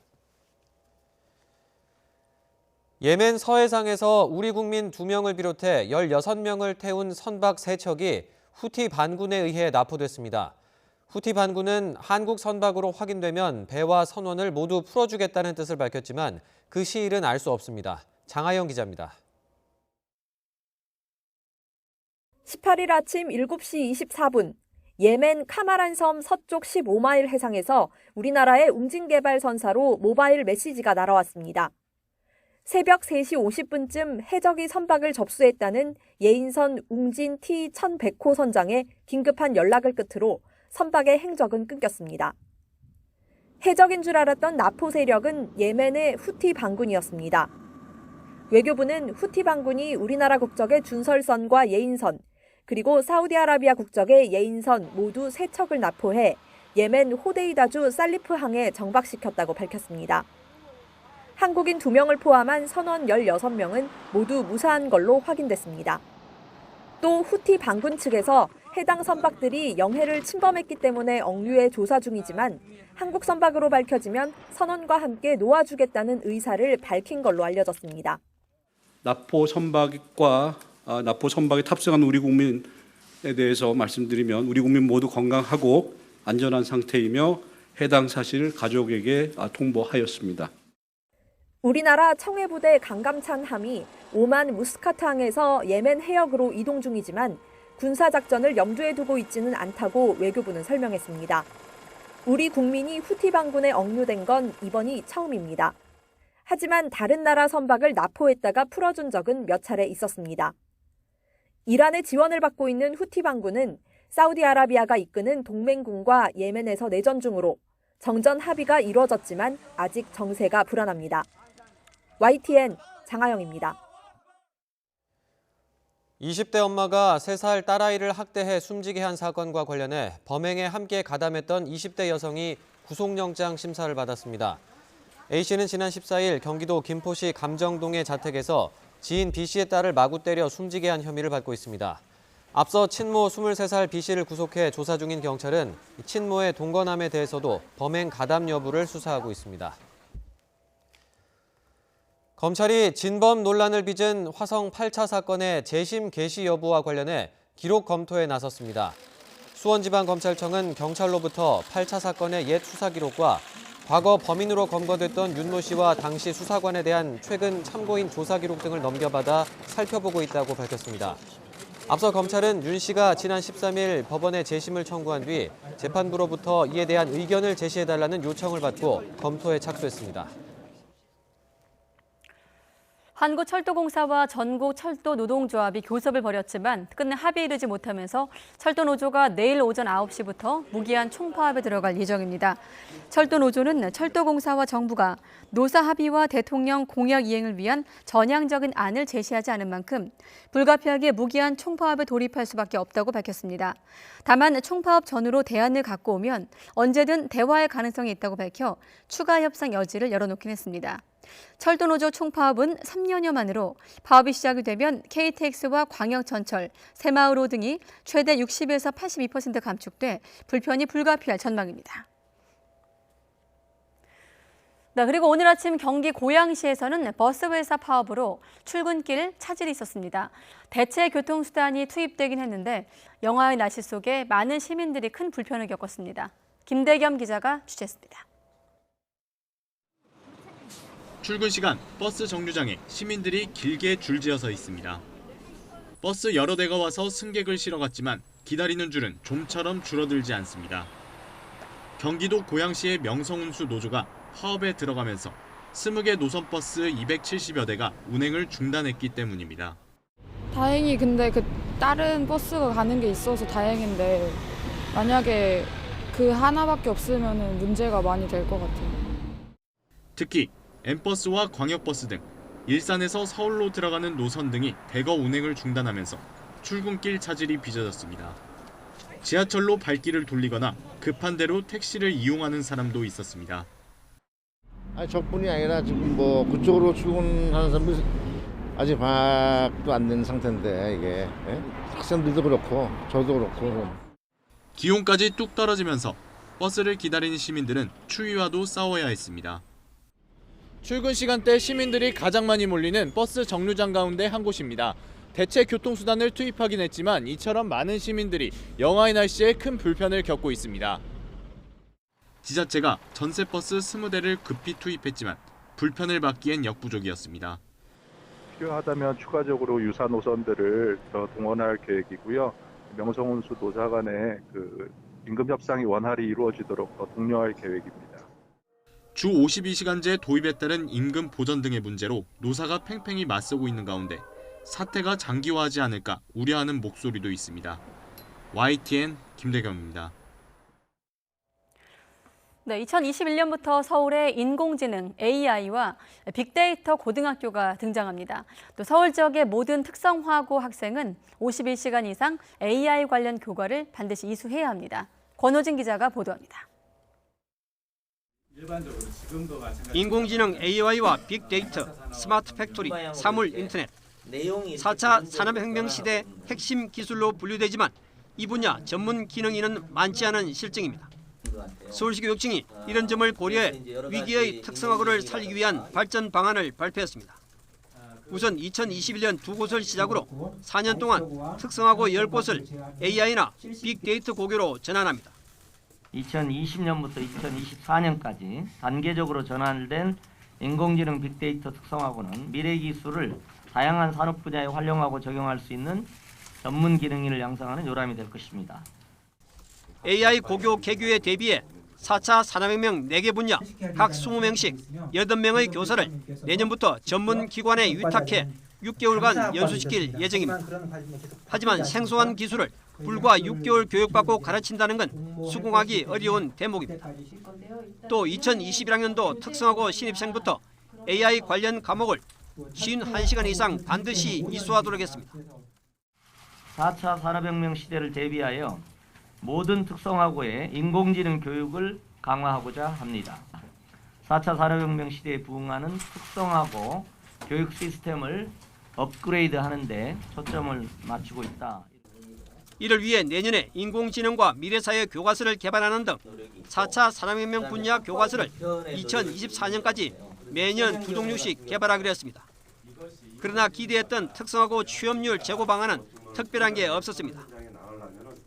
Speaker 2: 예멘 서해상에서 우리 국민 2명을 비롯해 16명을 태운 선박 3척이 후티 반군에 의해 납포됐습니다. 후티 반군은 한국 선박으로 확인되면 배와 선원을 모두 풀어주겠다는 뜻을 밝혔지만 그 시일은 알 수 없습니다. 장하영 기자입니다.
Speaker 12: 18일 아침 7시 24분, 예멘 카마란 섬 서쪽 15마일 해상에서 우리나라의 웅진개발선사로 모바일 메시지가 날아왔습니다. 새벽 3시 50분쯤 해적이 선박을 접수했다는 예인선 웅진 T1100호 선장의 긴급한 연락을 끝으로 선박의 행적은 끊겼습니다. 해적인 줄 알았던 나포 세력은 예멘의 후티 반군이었습니다. 외교부는 후티 반군이 우리나라 국적의 준설선과 예인선, 그리고 사우디아라비아 국적의 예인선 모두 3척을 납포해 예멘 호데이다주 살리프항에 정박시켰다고 밝혔습니다. 한국인 2명을 포함한 선원 16명은 모두 무사한 걸로 확인됐습니다. 또 후티 반군 측에서 해당 선박들이 영해를 침범했기 때문에 억류해 조사 중이지만 한국 선박으로 밝혀지면 선원과 함께 놓아주겠다는 의사를 밝힌 걸로 알려졌습니다.
Speaker 13: 납포 선박에 탑승한 우리 국민에 대해서 말씀드리면 우리 국민 모두 건강하고 안전한 상태이며 해당 사실을 가족에게 통보하였습니다.
Speaker 12: 우리나라 청해부대 강감찬 함이 오만 무스카트항에서 예멘 해역으로 이동 중이지만 군사작전을 염두에 두고 있지는 않다고 외교부는 설명했습니다. 우리 국민이 후티 반군에 억류된 건 이번이 처음입니다. 하지만 다른 나라 선박을 납포했다가 풀어준 적은 몇 차례 있었습니다. 이란의 지원을 받고 있는 후티 반군은 사우디아라비아가 이끄는 동맹군과 예멘에서 내전 중으로 정전 합의가 이루어졌지만 아직 정세가 불안합니다. YTN 장하영입니다.
Speaker 2: 20대 엄마가 3살 딸아이를 학대해 숨지게 한 사건과 관련해 범행에 함께 가담했던 20대 여성이 구속영장 심사를 받았습니다. A씨는 지난 14일 경기도 김포시 감정동의 자택에서 지인 B씨의 딸을 마구 때려 숨지게 한 혐의를 받고 있습니다. 앞서 친모 23살 B씨를 구속해 조사 중인 경찰은 친모의 동거남에 대해서도 범행 가담 여부를 수사하고 있습니다. 검찰이 진범 논란을 빚은 화성 8차 사건의 재심 개시 여부와 관련해 기록 검토에 나섰습니다. 수원지방검찰청은 경찰로부터 8차 사건의 옛 수사 기록과 과거 범인으로 검거됐던 윤모 씨와 당시 수사관에 대한 최근 참고인 조사 기록 등을 넘겨받아 살펴보고 있다고 밝혔습니다. 앞서 검찰은 윤 씨가 지난 13일 법원에 재심을 청구한 뒤 재판부로부터 이에 대한 의견을 제시해달라는 요청을 받고 검토에 착수했습니다.
Speaker 1: 한국철도공사와 전국철도노동조합이 교섭을 벌였지만 끝내 합의에 이르지 못하면서 철도노조가 내일 오전 9시부터 무기한 총파업에 들어갈 예정입니다. 철도노조는 철도공사와 정부가 노사 합의와 대통령 공약 이행을 위한 전향적인 안을 제시하지 않은 만큼 불가피하게 무기한 총파업에 돌입할 수밖에 없다고 밝혔습니다. 다만 총파업 전후로 대안을 갖고 오면 언제든 대화의 가능성이 있다고 밝혀 추가 협상 여지를 열어놓긴 했습니다. 철도노조 총파업은 3년여 만으로 파업이 시작이 되면 KTX와 광역전철, 새마을호 등이 최대 60에서 82% 감축돼 불편이 불가피할 전망입니다. 그리고 오늘 아침 경기 고양시에서는 버스회사 파업으로 출근길 차질이 있었습니다. 대체 교통수단이 투입되긴 했는데 영하의 날씨 속에 많은 시민들이 큰 불편을 겪었습니다. 김대겸 기자가 취재했습니다.
Speaker 14: 출근 시간 버스 정류장에 시민들이 길게 줄지어 서 있습니다. 버스 여러 대가 와서 승객을 실어갔지만 기다리는 줄은 좀처럼 줄어들지 않습니다. 경기도 고양시의 명성운수 노조가 파업에 들어가면서 20개 노선버스 270여 대가 운행을 중단했기 때문입니다.
Speaker 15: 다행히 근데 다른 버스가 가는 게 있어서 다행인데 만약에 그 하나밖에 없으면 문제가 많이 될 것 같아요.
Speaker 14: 특히 M버스와 광역버스 등 일산에서 서울로 들어가는 노선 등이 대거 운행을 중단하면서 출근길 차질이 빚어졌습니다. 지하철로 발길을 돌리거나 급한 대로 택시를 이용하는 사람도 있었습니다.
Speaker 16: 저뿐이 아니라 지금 그쪽으로 출근하는 사람들이 아직 파악도 안 된 상태인데 이게 학생들도 그렇고 저도 그렇고.
Speaker 14: 기온까지 뚝 떨어지면서 버스를 기다리는 시민들은 추위와도 싸워야 했습니다. 출근 시간대 시민들이 가장 많이 몰리는 버스 정류장 가운데 한 곳입니다. 대체 교통수단을 투입하긴 했지만 이처럼 많은 시민들이 영하의 날씨에 큰 불편을 겪고 있습니다. 지자체가 전세버스 20대를 급히 투입했지만 불편을 받기엔 역부족이었습니다.
Speaker 17: 필요하다면 추가적으로 유사 노선들을 더 동원할 계획이고요. 명성운수 노사 간의 임금 협상이 원활히 이루어지도록 더 독려할 계획입니다.
Speaker 14: 주 52시간제 도입에 따른 임금 보전 등의 문제로 노사가 팽팽히 맞서고 있는 가운데 사태가 장기화하지 않을까 우려하는 목소리도 있습니다. YTN 김대겸입니다.
Speaker 1: 네, 2021년부터 서울에 인공지능 AI와 빅데이터 고등학교가 등장합니다. 또 서울 지역의 모든 특성화고 학생은 51시간 이상 AI 관련 교과를 반드시 이수해야 합니다. 권호진 기자가 보도합니다.
Speaker 10: 인공지능 AI와 빅데이터, 스마트 팩토리, 사물 인터넷, 4차 산업혁명 시대 핵심 기술로 분류되지만 이 분야 전문 기능인은 많지 않은 실정입니다. 서울시 교육청이 이런 점을 고려해 위기의 특성화고를 살리기 위한 발전 방안을 발표했습니다. 우선 2021년 두 곳을 시작으로 4년 동안 특성화고 10곳을 AI나 빅데이터 고교로 전환합니다.
Speaker 18: 2020년부터 2024년까지 단계적으로 전환된 인공지능 빅데이터 특성화고는 미래 기술을 다양한 산업 분야에 활용하고 적용할 수 있는 전문 기능인을 양성하는 요람이 될 것입니다.
Speaker 10: AI 고교 개교에 대비해 4차 산업혁명 4개 분야 각 20명씩 8명의 교사를 내년부터 전문 기관에 위탁해 6개월간 연수시킬 예정입니다. 하지만 생소한 기술을 불과 6개월 교육받고 가르친다는 건 수긍하기 어려운 대목입니다. 또 2021학년도 특성화고 신입생부터 AI 관련 과목을 51시간 이상 반드시 이수하도록 했습니다.
Speaker 18: 4차 산업혁명 시대를 대비하여 모든 특성화고에 인공지능 교육을 강화하고자 합니다. 4차 산업혁명 시대에 부응하는 특성화고 교육 시스템을 업그레이드하는 데 초점을 맞추고 있다.
Speaker 10: 이를 위해 내년에 인공지능과 미래사회 교과서를 개발하는 등 4차 산업혁명 분야 교과서를 2024년까지 매년 2종류씩 개발하기로 했습니다. 그러나 기대했던 특성화고 취업률 제고 방안은 특별한 게 없었습니다.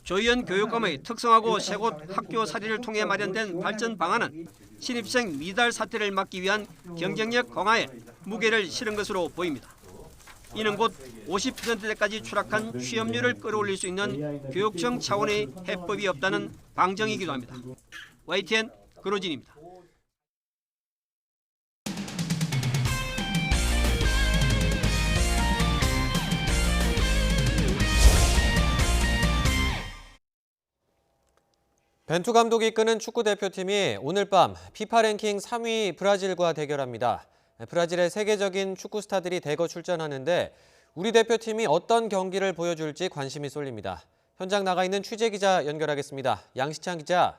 Speaker 10: 조희연 교육감의 특성화고 세 곳 학교 사례를 통해 마련된 발전 방안은 신입생 미달 사태를 막기 위한 경쟁력 강화에 무게를 실은 것으로 보입니다. 이는 곧 50%대까지 추락한 취업률을 끌어올릴 수 있는 교육청 차원의 해법이 없다는 방정이기도 합니다. YTN 권호진입니다.
Speaker 2: 벤투 감독이 이끄는 축구 대표팀이 오늘 밤 피파 랭킹 3위 브라질과 대결합니다. 브라질의 세계적인 축구 스타들이 대거 출전하는데 우리 대표팀이 어떤 경기를 보여줄지 관심이 쏠립니다. 현장 나가 있는 취재 기자 연결하겠습니다. 양시창 기자.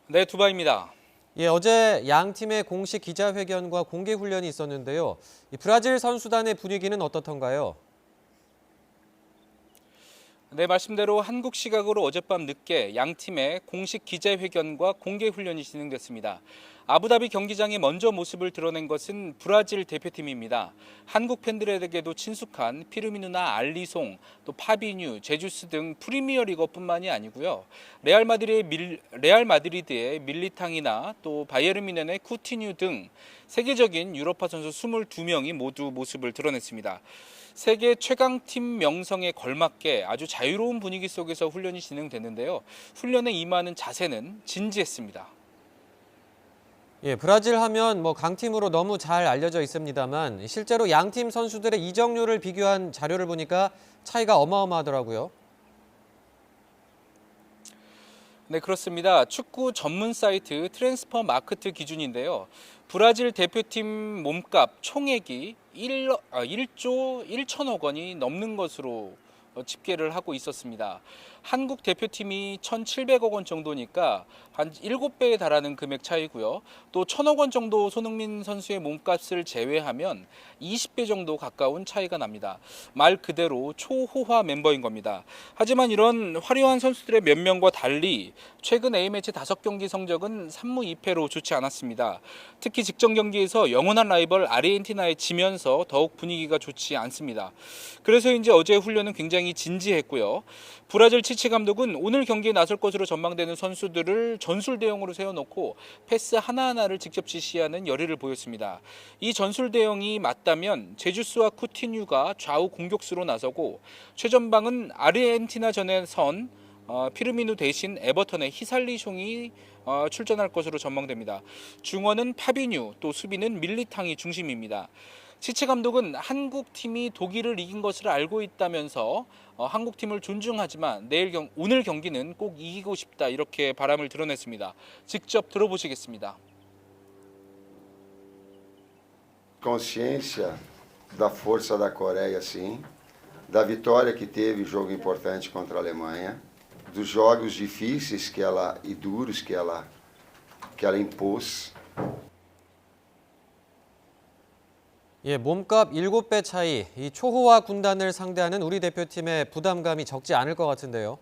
Speaker 19: 네, 두바입니다.
Speaker 2: 예, 어제 양 팀의 공식 기자회견과 공개 훈련이 있었는데요. 이 브라질 선수단의 분위기는 어떻던가요?
Speaker 19: 네, 말씀대로 한국 시각으로 어젯밤 늦게 양 팀의 공식 기자회견과 공개 훈련이 진행됐습니다. 아부다비 경기장에 먼저 모습을 드러낸 것은 브라질 대표팀입니다. 한국 팬들에게도 친숙한 피르미누나 알리송, 또 파비뉴, 제주스 등 프리미어리거뿐만이 아니고요. 레알 마드리드의 밀리탕이나 또 바이에른 뮌헨의 쿠티뉴 등 세계적인 유럽파 선수 22명이 모두 모습을 드러냈습니다. 세계 최강팀 명성에 걸맞게 아주 자유로운 분위기 속에서 훈련이 진행됐는데요. 훈련에 임하는 자세는 진지했습니다.
Speaker 2: 예, 브라질 하면 강팀으로 너무 잘 알려져 있습니다만 실제로 양팀 선수들의 이적률을 비교한 자료를 보니까 차이가 어마어마하더라고요.
Speaker 19: 네, 그렇습니다. 축구 전문 사이트 트랜스퍼 마크트 기준인데요. 브라질 대표팀 몸값 총액이 1조 1천억 원이 넘는 것으로 집계를 하고 있었습니다. 한국 대표팀이 1,700억 원 정도니까 한 7배에 달하는 금액 차이고요. 또 1,000억 원 정도 손흥민 선수의 몸값을 제외하면 20배 정도 가까운 차이가 납니다. 말 그대로 초호화 멤버인 겁니다. 하지만 이런 화려한 선수들의 몇 명과 달리 최근 A매치 5경기 성적은 3무 2패로 좋지 않았습니다. 특히 직전 경기에서 영원한 라이벌 아르헨티나에 지면서 더욱 분위기가 좋지 않습니다. 그래서 이제 어제 훈련은 굉장히 진지했고요. 브라질 치치 감독은 오늘 경기에 나설 것으로 전망되는 선수들을 전술 대형으로 세워놓고 패스 하나하나를 직접 지시하는 열의를 보였습니다. 이 전술 대형이 맞다면 제주스와 쿠티뉴가 좌우 공격수로 나서고 최전방은 아르헨티나전에 선 피르미누 대신 에버턴의 히살리숑이 출전할 것으로 전망됩니다. 중원은 파비뉴, 또 수비는 밀리탕이 중심입니다. 치치 감독은 한국 팀이 독일을 이긴 것을 알고 있다면서 한국 팀을 존중하지만 오늘 경기는 꼭 이기고 싶다 이렇게 바람을 드러냈습니다. 직접 들어보시겠습니다.
Speaker 20: Consciência da força da Coreia, sim, da vitória que teve jogo importante contra a Alemanha, dos jogos difíceis e duros que ela impôs.
Speaker 2: 예, 몸값 7배 차이, 이 초호화 군단을 상대하는 우리 대표팀의 부담감이 적지 않을 것 같은데요.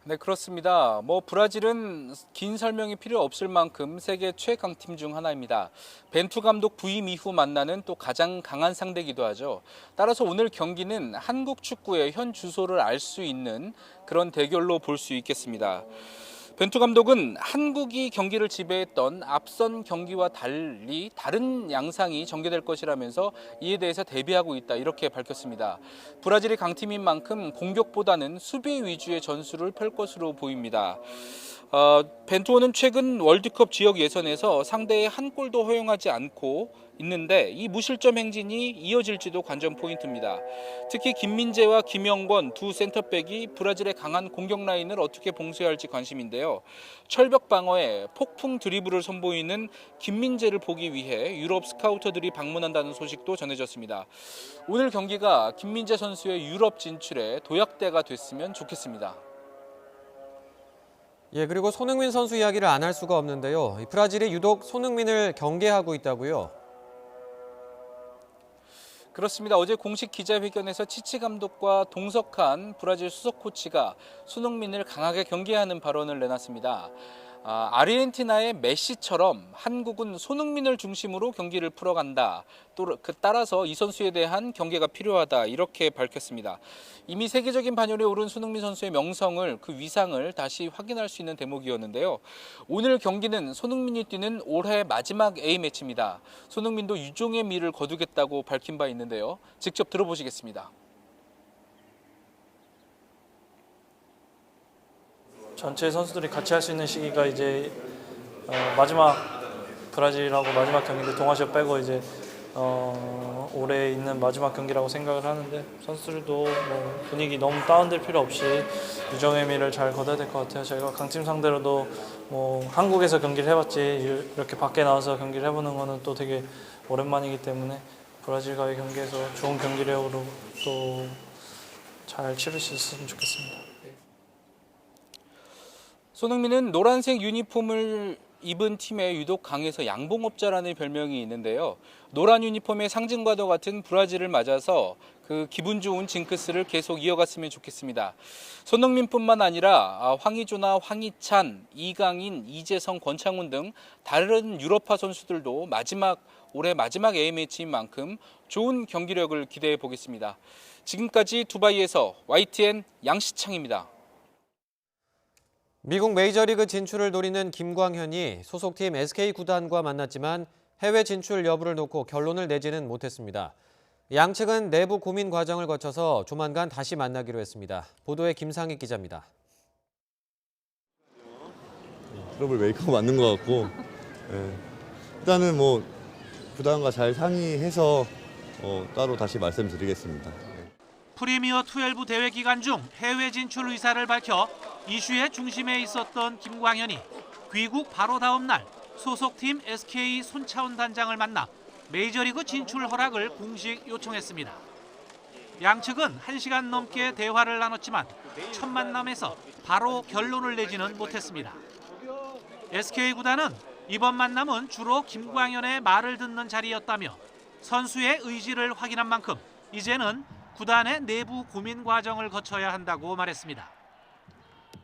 Speaker 19: 네, 그렇습니다. 브라질은 긴 설명이 필요 없을 만큼 세계 최강팀 중 하나입니다. 벤투 감독 부임 이후 만나는 또 가장 강한 상대이기도 하죠. 따라서 오늘 경기는 한국 축구의 현 주소를 알 수 있는 그런 대결로 볼 수 있겠습니다. 벤투 감독은 한국이 경기를 지배했던 앞선 경기와 달리 다른 양상이 전개될 것이라면서 이에 대해서 대비하고 있다 이렇게 밝혔습니다. 브라질이 강팀인 만큼 공격보다는 수비 위주의 전술을 펼 것으로 보입니다. 벤투호는 최근 월드컵 지역 예선에서 상대의 한 골도 허용하지 않고 있는데 이 무실점 행진이 이어질지도 관전 포인트입니다. 특히 김민재와 김영권 두 센터백이 브라질의 강한 공격 라인을 어떻게 봉쇄해야 할지 관심인데요. 철벽 방어에 폭풍 드리블을 선보이는 김민재를 보기 위해 유럽 스카우터들이 방문한다는 소식도 전해졌습니다. 오늘 경기가 김민재 선수의 유럽 진출에 도약대가 됐으면 좋겠습니다.
Speaker 2: 예, 그리고 손흥민 선수 이야기를 안 할 수가 없는데요. 브라질이 유독 손흥민을 경계하고 있다고요.
Speaker 19: 그렇습니다. 어제 공식 기자회견에서 치치 감독과 동석한 브라질 수석 코치가 손흥민을 강하게 경계하는 발언을 내놨습니다. 아르헨티나의 메시처럼 한국은 손흥민을 중심으로 경기를 풀어간다. 또 따라서 이 선수에 대한 경계가 필요하다. 이렇게 밝혔습니다. 이미 세계적인 반열에 오른 손흥민 선수의 명성을 그 위상을 다시 확인할 수 있는 대목이었는데요. 오늘 경기는 손흥민이 뛰는 올해 마지막 A매치입니다. 손흥민도 유종의 미를 거두겠다고 밝힌 바 있는데요. 직접 들어보시겠습니다.
Speaker 21: 전체 선수들이 같이 할 수 있는 시기가 이제 마지막 브라질하고 마지막 경기인데 동아시아 빼고 이제 올해 있는 마지막 경기라고 생각을 하는데 선수들도 분위기 너무 다운될 필요 없이 유종의 미를 잘 거둬야 될 것 같아요. 저희가 강팀 상대로도 한국에서 경기를 해봤지 이렇게 밖에 나와서 경기를 해보는 거는 또 되게 오랜만이기 때문에 브라질과의 경기에서 좋은 경기력으로 또 잘 치를 수 있었으면 좋겠습니다.
Speaker 19: 손흥민은 노란색 유니폼을 입은 팀에 유독 강해서 양봉업자라는 별명이 있는데요. 노란 유니폼의 상징과도 같은 브라질을 맞아서 그 기분 좋은 징크스를 계속 이어갔으면 좋겠습니다. 손흥민뿐만 아니라 황의조나 황희찬, 이강인, 이재성, 권창훈 등 다른 유럽파 선수들도 올해 마지막 A매치인 만큼 좋은 경기력을 기대해 보겠습니다. 지금까지 두바이에서 YTN 양시창입니다.
Speaker 2: 미국 메이저리그 진출을 노리는 김광현이 소속팀 SK 구단과 만났지만 해외 진출 여부를 놓고 결론을 내지는 못했습니다. 양측은 내부 고민 과정을 거쳐서 조만간 다시 만나기로 했습니다. 보도에 김상익 기자입니다.
Speaker 22: 트러블 메이커가 맞는 것 같고 일단은 구단과 잘 상의해서 따로 다시 말씀드리겠습니다.
Speaker 23: 프리미어 12 대회 기간 중 해외 진출 의사를 밝혀 이슈의 중심에 있었던 김광현이 귀국 바로 다음 날 소속팀 SK 손차원 단장을 만나 메이저리그 진출 허락을 공식 요청했습니다. 양측은 1시간 넘게 대화를 나눴지만 첫 만남에서 바로 결론을 내지는 못했습니다. SK 구단은 이번 만남은 주로 김광현의 말을 듣는 자리였다며 선수의 의지를 확인한 만큼 이제는 구단의 내부 고민 과정을 거쳐야 한다고 말했습니다.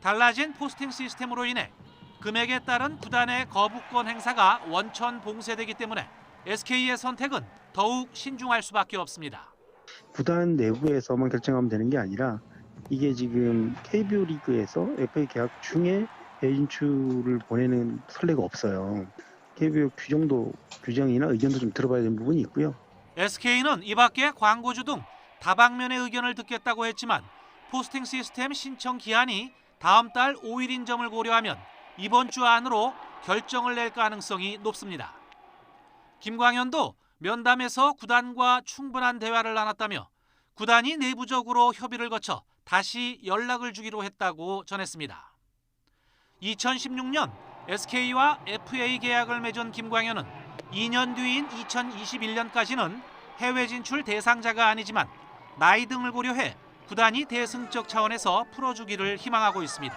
Speaker 23: 달라진 포스팅 시스템으로 인해 금액에 따른 구단의 거부권 행사가 원천 봉쇄되기 때문에 SK의 선택은 더욱 신중할 수밖에 없습니다.
Speaker 24: 구단 내부에서만 결정하면 되는 게 아니라 이게 지금 KBO 리그에서 FA 계약 중에 해외 진출을 보내는 선례가 없어요. KBO 규정이나 의견도 좀 들어봐야 되는 부분이 있고요.
Speaker 23: SK는 이 밖에 광고주 등 다방면의 의견을 듣겠다고 했지만 포스팅 시스템 신청 기한이 다음 달 5일인 점을 고려하면 이번 주 안으로 결정을 낼 가능성이 높습니다. 김광현도 면담에서 구단과 충분한 대화를 나눴다며 구단이 내부적으로 협의를 거쳐 다시 연락을 주기로 했다고 전했습니다. 2016년 SK와 FA 계약을 맺은 김광현은 2년 뒤인 2021년까지는 해외 진출 대상자가 아니지만 나이 등을 고려해 구단이 대승적 차원에서 풀어주기를 희망하고 있습니다.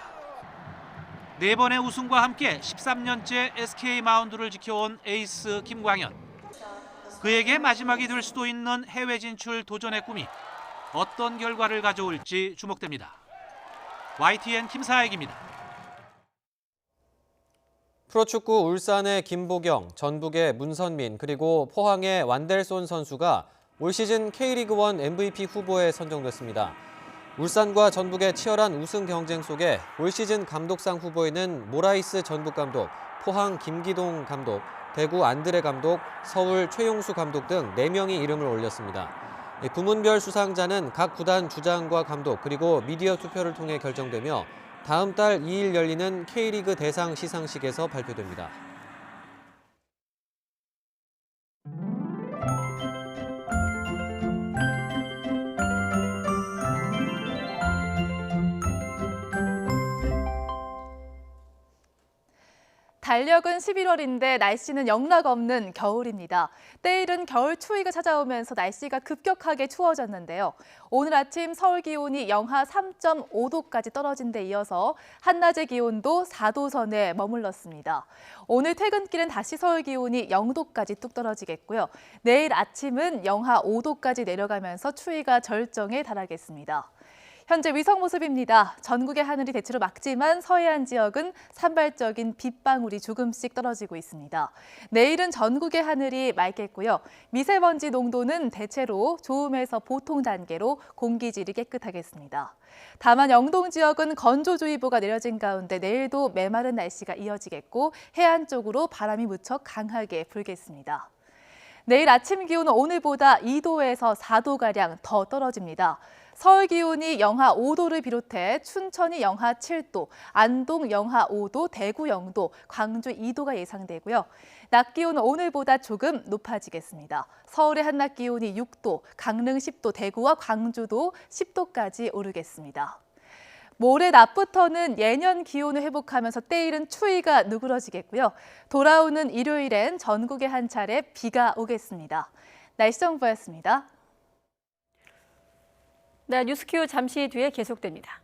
Speaker 23: 4번의 우승과 함께 13년째 SK 마운드를 지켜온 에이스 김광현. 그에게 마지막이 될 수도 있는 해외 진출 도전의 꿈이 어떤 결과를 가져올지 주목됩니다. YTN 김사익입니다.
Speaker 2: 프로축구 울산의 김보경, 전북의 문선민, 그리고 포항의 완델손 선수가 올 시즌 K리그1 MVP 후보에 선정됐습니다. 울산과 전북의 치열한 우승 경쟁 속에 올 시즌 감독상 후보에는 모라이스 전북 감독, 포항 김기동 감독, 대구 안드레 감독, 서울 최용수 감독 등 4명이 이름을 올렸습니다. 부문별 수상자는 각 구단 주장과 감독 그리고 미디어 투표를 통해 결정되며 다음 달 2일 열리는 K리그 대상 시상식에서 발표됩니다.
Speaker 5: 달력은 11월인데 날씨는 영락없는 겨울입니다. 때이른 겨울 추위가 찾아오면서 날씨가 급격하게 추워졌는데요. 오늘 아침 서울 기온이 영하 3.5도까지 떨어진 데 이어서 한낮의 기온도 4도 선에 머물렀습니다. 오늘 퇴근길은 다시 서울 기온이 0도까지 뚝 떨어지겠고요. 내일 아침은 영하 5도까지 내려가면서 추위가 절정에 달하겠습니다. 현재 위성 모습입니다. 전국의 하늘이 대체로 맑지만 서해안 지역은 산발적인 빗방울이 조금씩 떨어지고 있습니다. 내일은 전국의 하늘이 맑겠고요. 미세먼지 농도는 대체로 좋음에서 보통 단계로 공기질이 깨끗하겠습니다. 다만 영동 지역은 건조주의보가 내려진 가운데 내일도 메마른 날씨가 이어지겠고 해안 쪽으로 바람이 무척 강하게 불겠습니다. 내일 아침 기온은 오늘보다 2도에서 4도가량 더 떨어집니다. 서울 기온이 영하 5도를 비롯해 춘천이 영하 7도, 안동 영하 5도, 대구 0도, 광주 2도가 예상되고요. 낮 기온은 오늘보다 조금 높아지겠습니다. 서울의 한낮 기온이 6도, 강릉 10도, 대구와 광주도 10도까지 오르겠습니다. 모레 낮부터는 예년 기온을 회복하면서 때이른 추위가 누그러지겠고요. 돌아오는 일요일엔 전국에 한 차례 비가 오겠습니다. 날씨 정보였습니다.
Speaker 1: 네, 뉴스큐 잠시 뒤에 계속됩니다.